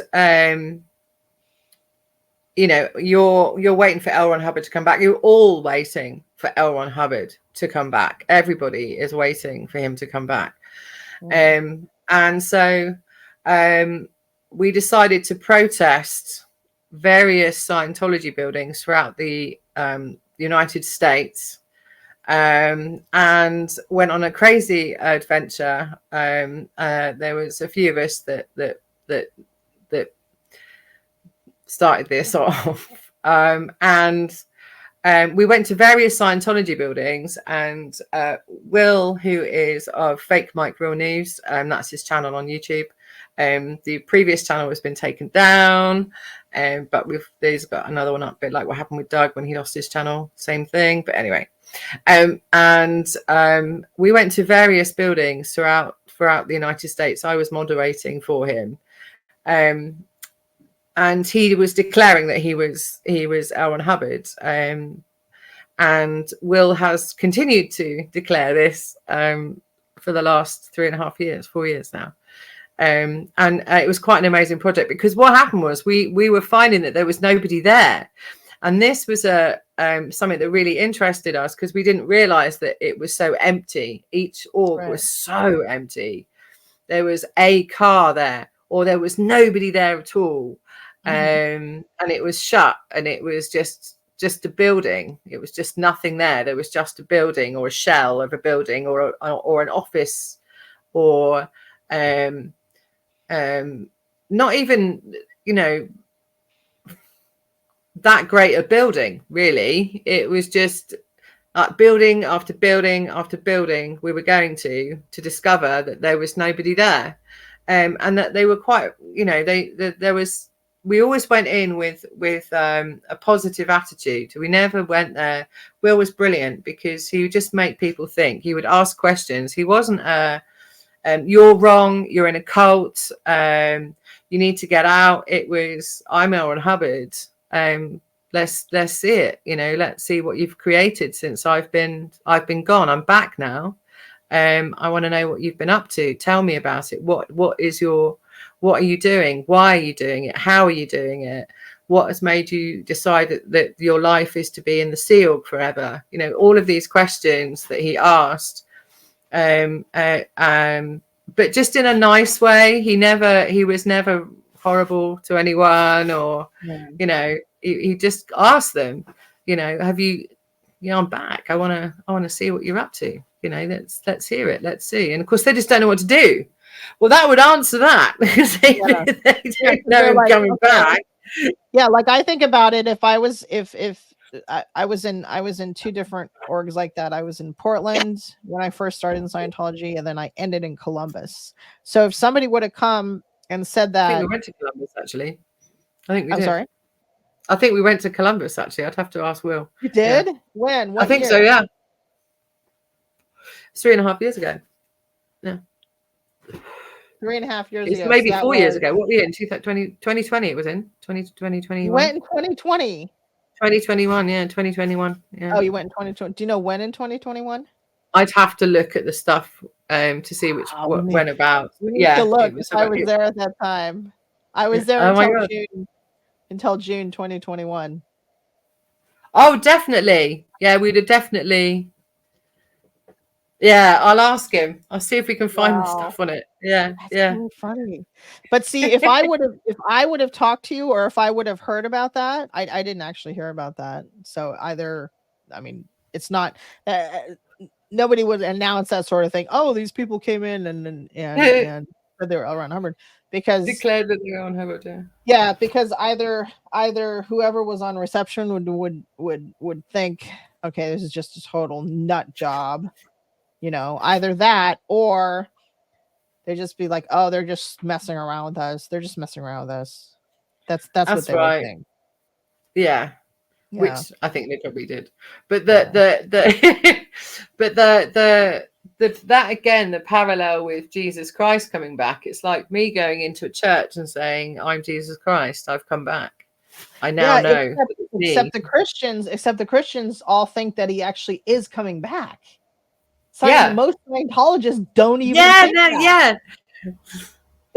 you know, you're waiting for L. Ron Hubbard to come back. You're all waiting for L. Ron Hubbard to come back. Everybody is waiting for him to come back. And so we decided to protest various Scientology buildings throughout the United States, and went on a crazy adventure. There was a few of us that started this off, and we went to various Scientology buildings, and Will, who is of Fake Mike Real News, that's his channel on YouTube. The previous channel has been taken down, but there's got another one up, a bit like what happened with Doug when he lost his channel, same thing. But anyway, we went to various buildings throughout the United States. I was moderating for him, and he was declaring that he was L. Ron Hubbard, and Will has continued to declare this for the last 4 years now. And it was quite an amazing project, because what happened was we were finding that there was nobody there, and this was something that really interested us, because we didn't realize that it was so empty. Each org was so empty. There was a car there, or there was nobody there at all. And it was shut, and it was just a building. It was just nothing there. There was just a building, or a shell of a building, or an office, or not even, you know, that great a building, really. It was just building after building after building we were going to discover that there was nobody there, and that they were quite, you know, there was. We always went in with a positive attitude. We never went there. Will was brilliant, because he would just make people think. He would ask questions. He wasn't you're wrong, you're in a cult, you need to get out. It was, I'm L. Ron Hubbard, let's see it, you know, let's see what you've created since I've been gone. I'm back now. I want to know what you've been up to. Tell me about it. What are you doing? Why are you doing it? How are you doing it? What has made you decide that your life is to be in the Sea Org forever? You know, all of these questions that he asked, but just in a nice way. He was never horrible to anyone, or, you know, he just asked them, you know, I'm back. I want to see what you're up to. You know, let's hear it. Let's see. And of course, they just don't know what to do. Well, that would answer that, because they don't know him coming back. Yeah, like I think about it. If I was in two different orgs like that. I was in Portland when I first started in Scientology, and then I ended in Columbus. So if somebody would have come and said that, I think we went to Columbus, actually. I think we did. Sorry. I think we went to Columbus, actually. I'd have to ask Will. You did? Yeah. When? What I think year? so. Yeah. 3.5 years ago. Yeah. 3.5 years it's ago. Maybe 4 years ago. What were we in? 2020 it was in? 2021? You went in 2020. 2021, yeah, 2021. Yeah. Oh, you went in 2020. Do you know when in 2021? I'd have to look at the stuff to see what went about. Yeah, look. I was there at that time. I was there until June 2021. Oh, definitely. Yeah, we'd have definitely. Yeah, I'll ask him. I'll see if we can find the stuff on it. Yeah, That's so funny. But see, if I would have talked to you, or if I would have heard about that, I didn't actually hear about that. So either, I mean, it's not. Nobody would announce that sort of thing. Oh, these people came in and said they were L. Ron Hubbard, because declared that they were on Hubbard. Yeah. Yeah, because either whoever was on reception would think okay, this is just a total nut job. You know, either that or they just be like, oh, they're just messing around with us. They're just messing around with us. That's what That's they would right. think. Yeah. Yeah. Which I think they probably did. But Yeah. but that again, the parallel with Jesus Christ coming back, it's like me going into a church and saying, I'm Jesus Christ, I've come back. I now Yeah, know that it's me. except the Christians all think that he actually is coming back. Yeah. Most Scientologists don't even Yeah, think no, that. yeah.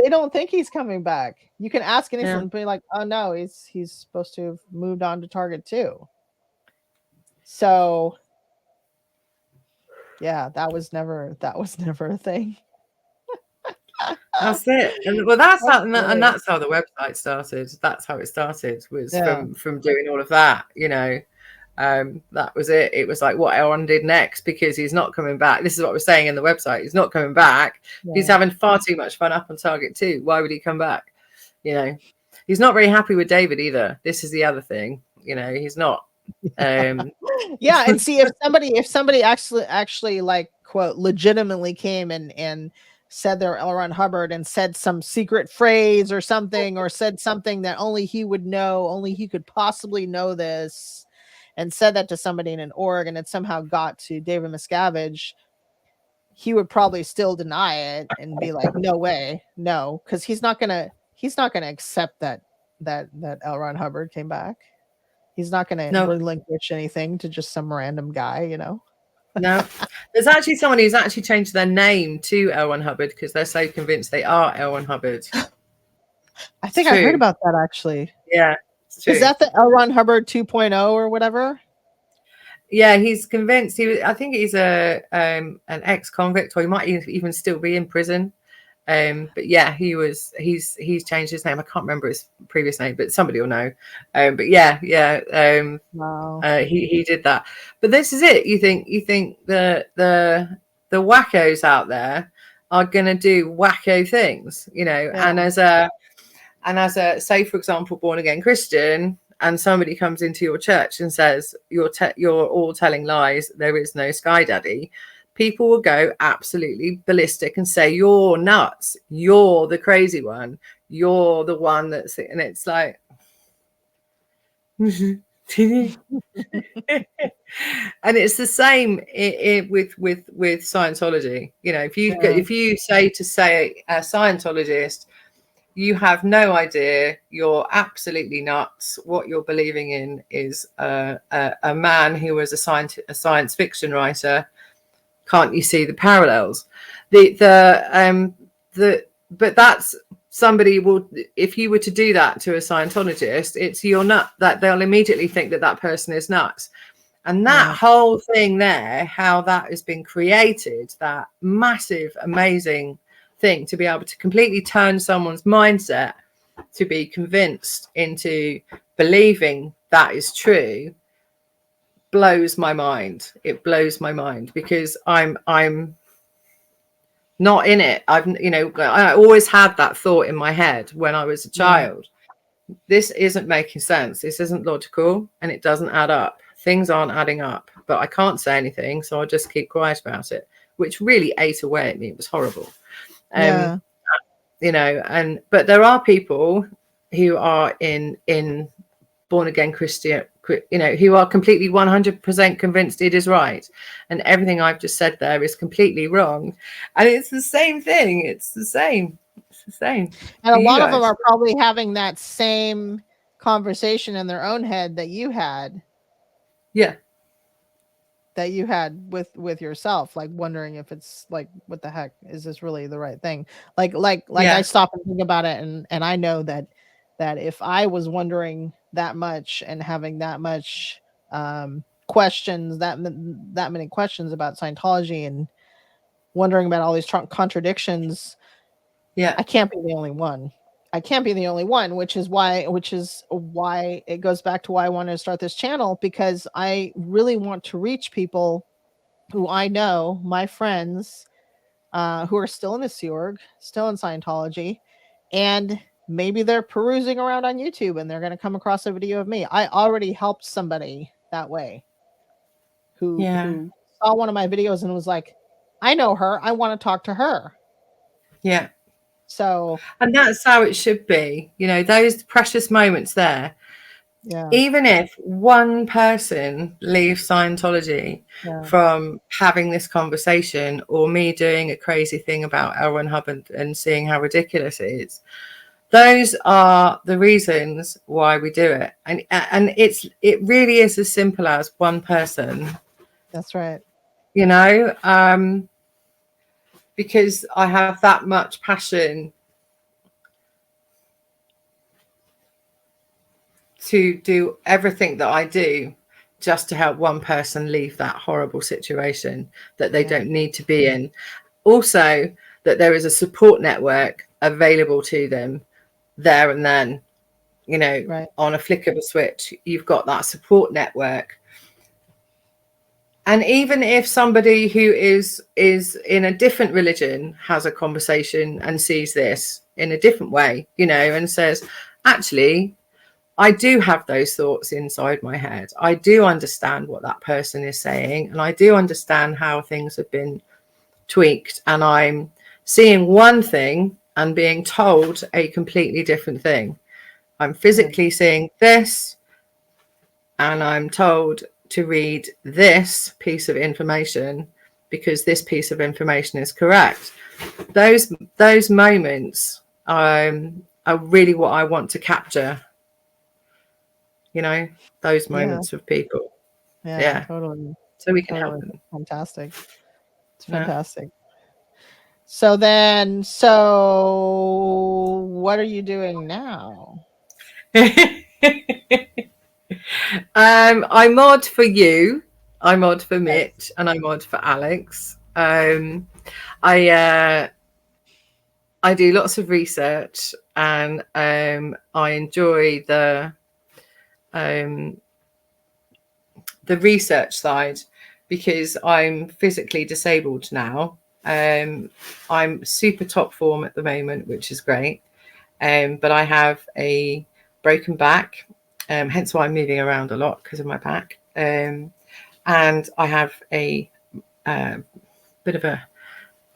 They don't think he's coming back. You can ask anyone Yeah. and be like, "Oh no, he's supposed to have moved on to Target 2." So, yeah, that was never a thing. That's it. And well, that's That's how and funny. that's how the website started. That's how it started, was Yeah. from doing all of that, you know. That was it. It was like what Elron did next, because he's not coming back. This is what we're saying in the website. He's not coming back. He's Yeah. having far too much fun up on Target 2. Why would he come back? You know, he's not very happy with David either. This is the other thing. You know, he's not. Yeah, and see, if somebody actually like quote legitimately came and said they're L. Ron Hubbard and said some secret phrase or something, or said something that only he would know, only he could possibly know this, and said that to somebody in an org, and it somehow got to David Miscavige, he would probably still deny it and be like, no way, no, because he's not gonna accept that L. Ron Hubbard came back. He's not going to No, relinquish anything to just some random guy, you know? no. There's actually someone who's actually changed their name to L1 Hubbard because they're so convinced they are L1 Hubbard. I It's think I heard true. about that actually. Yeah, it's Is true. that the L. Ron Hubbard 2.0 or whatever? Yeah, he's convinced. I think he's an ex-convict, or he might even still be in prison. But yeah, he's changed his name. I can't remember his previous name, but somebody will know. But yeah. Wow. He did that. But this is it. You think the wackos out there are going to do wacko things, you know? Yeah. And as a say, for example, born again Christian, and somebody comes into your church and says you're all telling lies, there is no sky daddy, people will go absolutely ballistic and say you're nuts, you're the crazy one, you're the one that's, and it's like and it's the same with Scientology. You know, if you say a Scientologist, you have no idea, you're absolutely nuts, what you're believing in is a man who was a science fiction writer. Can't you see the parallels? But that's somebody will, if you were to do that to a Scientologist, it's you're nut, that they'll immediately think that person is nuts. And that whole thing there, how that has been created, that massive, amazing thing to be able to completely turn someone's mindset to be convinced into believing that is true, blows my mind. It blows my mind, because I'm not in it. I always had that thought in my head when I was a child. This isn't making sense. This isn't logical, and it doesn't add up. Things aren't adding up, but I can't say anything, so I'll just keep quiet about it, which really ate away at me. It was horrible. But there are people who are in born again Christian, who are completely 100% convinced it is right, and everything I've just said there is completely wrong, and it's the same thing. It's the same. And a lot of them are probably having that same conversation in their own head that you had. Yeah. That you had with yourself, like wondering if it's like, what the heck, is this really the right thing? Like I stop and think about it, and I know that if I was wondering that much and having that much questions, that many questions about Scientology, and wondering about all these contradictions, I can't be the only one. I can't be the only one, which is why it goes back to why I wanted to start this channel, because I really want to reach people who I know, my friends, who are still in the Sea Org, still in Scientology, and maybe they're perusing around on YouTube and they're going to come across a video of me. I already helped somebody that way. Yeah. who saw one of my videos and was like, I know her, I want to talk to her. Yeah. So, And that's how it should be. You know, those precious moments there. yeah, Even if one person leaves Scientology yeah, from having this conversation, or me doing a crazy thing about L. Ron Hubbard and seeing how ridiculous it is, those are the reasons why we do it. And it really is as simple as one person, that's right. you know, because I have that much passion to do everything that I do just to help one person leave that horrible situation that they don't need to be in. Also, that there is a support network available to them there and then, you know, Right. on a flick of a switch, you've got that support network. And even if somebody who is in a different religion has a conversation and sees this in a different way, you know, and says, actually, I do have those thoughts inside my head. I do understand what that person is saying, and I do understand how things have been tweaked, and I'm seeing one thing and being told a completely different thing. I'm physically seeing this, and I'm told to read this piece of information because this piece of information is correct. Those moments are really what I want to capture. You know, those Yeah. moments with people. Yeah, Yeah, totally. so we can help Totally. them. Fantastic. It's Yeah. fantastic. So what are you doing now? I mod for you, I mod for Yes. Mitch, and I mod for Alex. I do lots of research, and I enjoy um, the research side because I'm physically disabled now. I'm super top form at the moment, which is great. But I have a broken back, hence why I'm moving around a lot because of my back. And I have a bit of a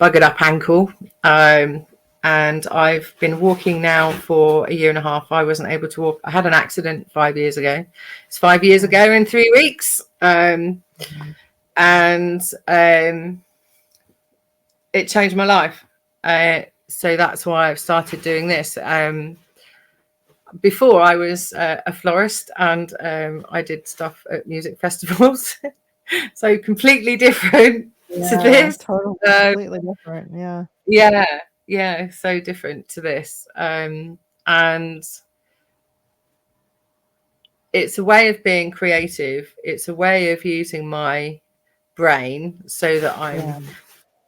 buggered up ankle. And I've been walking now for a year and a half. I wasn't able to walk. I had an accident 5 years ago. It's 5 years ago in 3 weeks. And it changed my life. So that's why I've started doing this. Before I was a florist, and I did stuff at music festivals. So completely different to Yeah, this. totally, Um, completely different. Yeah. yeah, so different to this. And it's a way of being creative. It's a way of using my brain so that I'm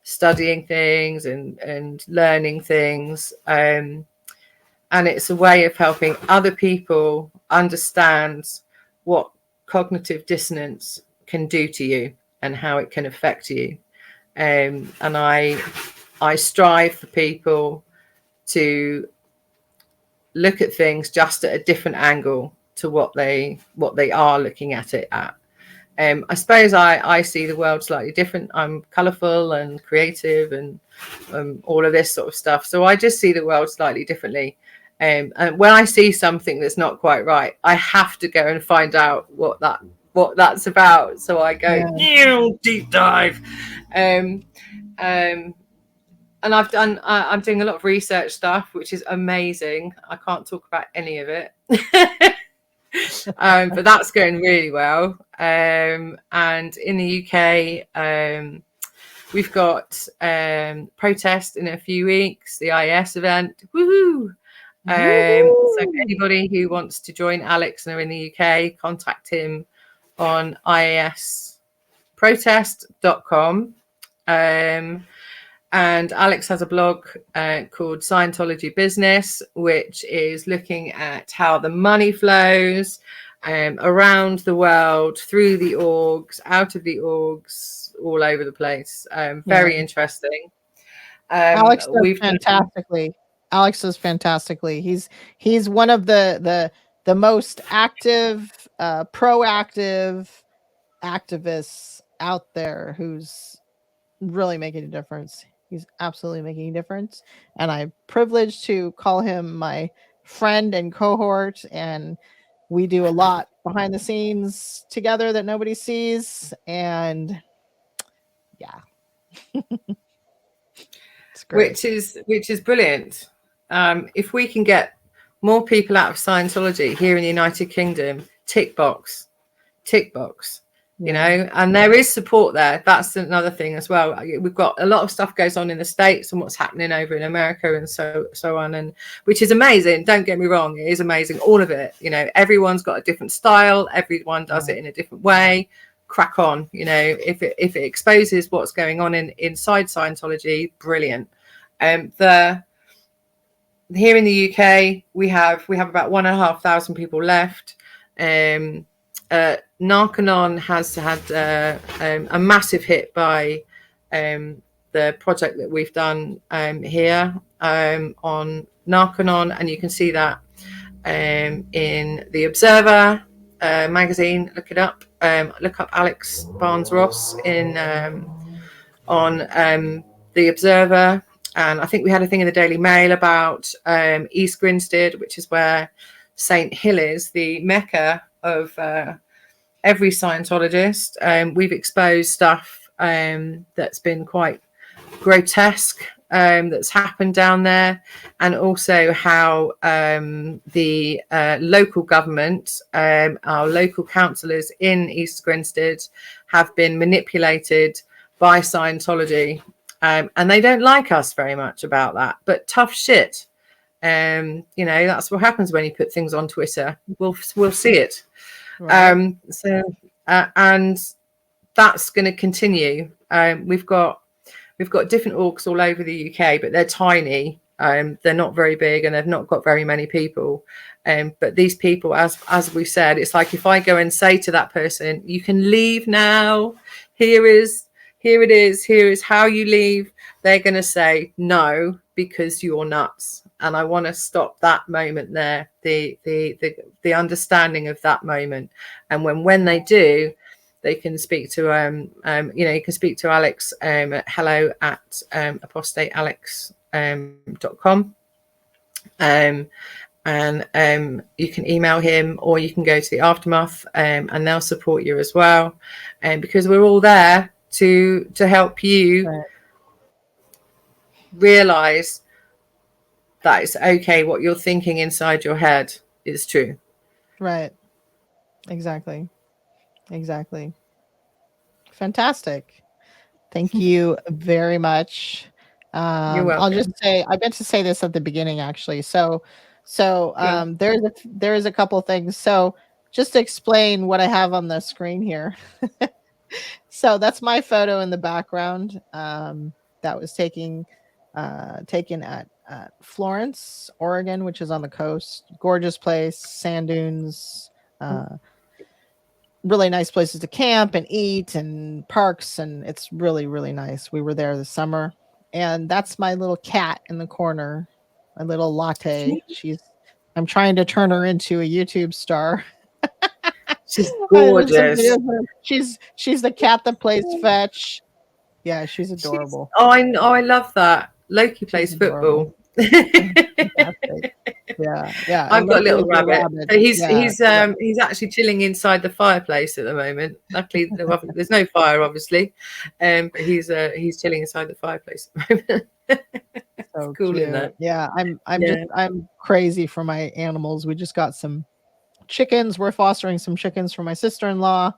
studying things and learning things. And it's a way of helping other people understand what cognitive dissonance can do to you and how it can affect you. And I strive for people to look at things just at a different angle to what they are looking at it at. I suppose I see the world slightly different. I'm colourful and creative and all of this sort of stuff. So I just see the world slightly differently. And when I see something that's not quite right, I have to go and find out what that's about. So I go deep dive. Um, um, and I'm doing a lot of research stuff, which is amazing. I can't talk about any of it. But that's going really well. And in the UK, we've got protest in a few weeks, the IS event. Woohoo! So anybody who wants to join Alex and are in the UK, contact him on iasprotest.com. And Alex has a blog called Scientology Business, which is looking at how the money flows around the world, through the orgs, out of the orgs, all over the place. Very interesting. Alex does We've fantastically. Alex does fantastically. He's one of the most active, proactive activists out there who's really making a difference. He's absolutely making a difference. And I'm privileged to call him my friend and cohort. And we do a lot behind the scenes together that nobody sees. And yeah, it's great. which is brilliant. If we can get more people out of Scientology here in the United Kingdom, tick box, you Yeah. know, and there is support there. That's another thing as well. We've got a lot of stuff goes on in the States and what's happening over in America and so on, and which is amazing. Don't get me wrong, it is amazing, all of it. You know, everyone's got a different style, everyone does it in a different way. Crack on, you know, if it exposes what's going on inside Scientology, brilliant. The Here in the UK, we have about 1,500 people left. Narconon has had a massive hit by the project that we've done here on Narconon, and you can see that in the Observer magazine. Look it up. Look up Alex Barnes Ross in on the Observer. And I think we had a thing in the Daily Mail about East Grinstead, which is where St. Hill is, the mecca of every Scientologist. We've exposed stuff that's been quite grotesque that's happened down there, and also how the local government, our local councillors in East Grinstead, have been manipulated by Scientology. And they don't like us very much about that, but tough shit. You know, that's what happens when you put things on Twitter. We'll see it. Right. And that's going to continue. We've got different orgs all over the UK, but they're tiny. They're not very big, and they've not got very many people. But these people, as we said, it's like if I go and say to that person, "You can leave now. Here it is. Here is how you leave." They're going to say no because you're nuts. And I want to stop that moment there, the understanding of that moment. And when they do, they can speak to you know, you can speak to Alex at hello@apostatealex.com. And you can email him, or you can go to the Aftermath, and they'll support you as well. And because we're all there to help you realize that it's okay, what you're thinking inside your head is true. Right. Exactly. Exactly. Fantastic. Thank you very much. You're I'll just welcome. say I meant to say this at the beginning actually. Yeah. There's a couple things. So just to explain what I have on the screen here. So that's my photo in the background. That was taken at Florence, Oregon, which is on the coast. Gorgeous place, sand dunes, really nice places to camp and eat, and parks, and it's really, really nice. We were there this summer. And that's my little cat in the corner, my little latte. I'm trying to turn her into a YouTube star. She's I did some videos gorgeous. of her. She's the cat that plays fetch. Yeah, she's She's adorable. I love that. Loki She's plays adorable. football. Fantastic. Yeah, and I've got a Loki is little a rabbit. rabbit. So Yeah, yeah. he's actually chilling inside the fireplace at the moment. Luckily, there's no fire, obviously, but he's chilling inside the fireplace at the moment. It's So cool in cute. that. Yeah, Yeah. I'm crazy for my animals. We just got some chickens. We're fostering some chickens for my sister-in-law,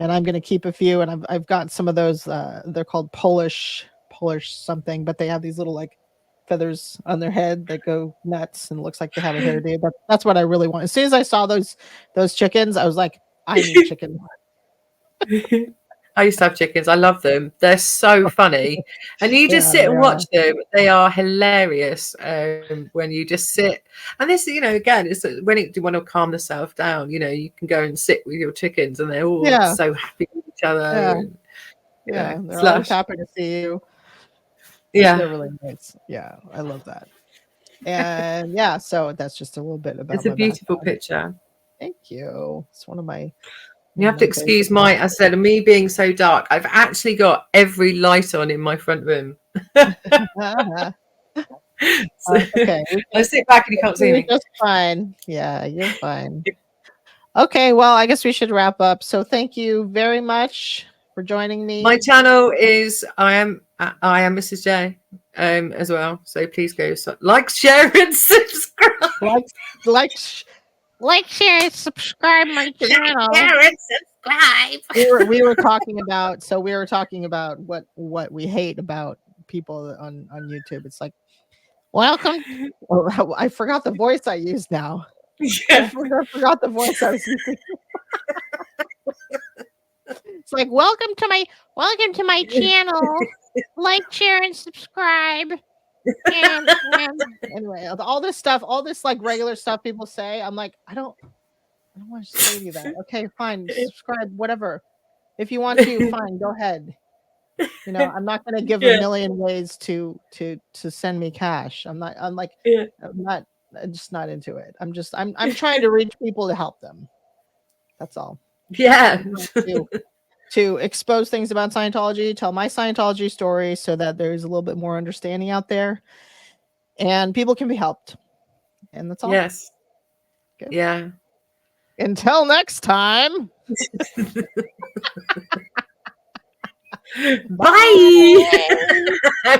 and I'm going to keep a few. And I've got some of those. They're called Polish something, but they have these little like feathers on their head that go nuts, and it looks like they have a hairdo. That's what I really want. As soon as I saw those chickens, I was like, I need chicken. I used to have chickens. I love them. They're so funny. And you just Yeah, sit they and are. watch them. They are hilarious when you just sit. And this, you know, again, it's when you want to calm yourself down, you know, you can go and sit with your chickens and they're all Yeah, so happy with each other. yeah, And, you know, yeah. They're it's always lush. happy to see you. Yeah. They're really nice. Yeah, I love that. And yeah, so that's just a little bit about It's a my beautiful background. picture. Thank you. It's one of my You have to excuse I said, me being so dark. I've actually got every light on in my front room. So Okay, I sit back and you can't see you're me. just fine. Yeah, you're fine. Okay, well, I guess we should wrap up. So thank you very much for joining me. My channel is I am Mrs. J as well. So please go like, share, and subscribe. Like, share, and subscribe my channel. Share and subscribe. We were talking about what we hate about people on YouTube. It's like, welcome. Oh, I forgot the voice I used now. Yeah. I forgot the voice I was using. It's like, welcome to my channel. Like, share, and subscribe. And anyway, all this like regular stuff people say, I'm like, I don't want to say to you that. Okay, fine, subscribe, whatever. If you want to, fine, go ahead. You know, I'm not going to give a million ways to send me cash. I'm just not into it. I'm trying to reach people to help them. That's all. Yeah. To expose things about Scientology, tell my Scientology story so that there's a little bit more understanding out there and people can be helped. And that's all. Yes. Okay. Yeah. Until next time. Bye.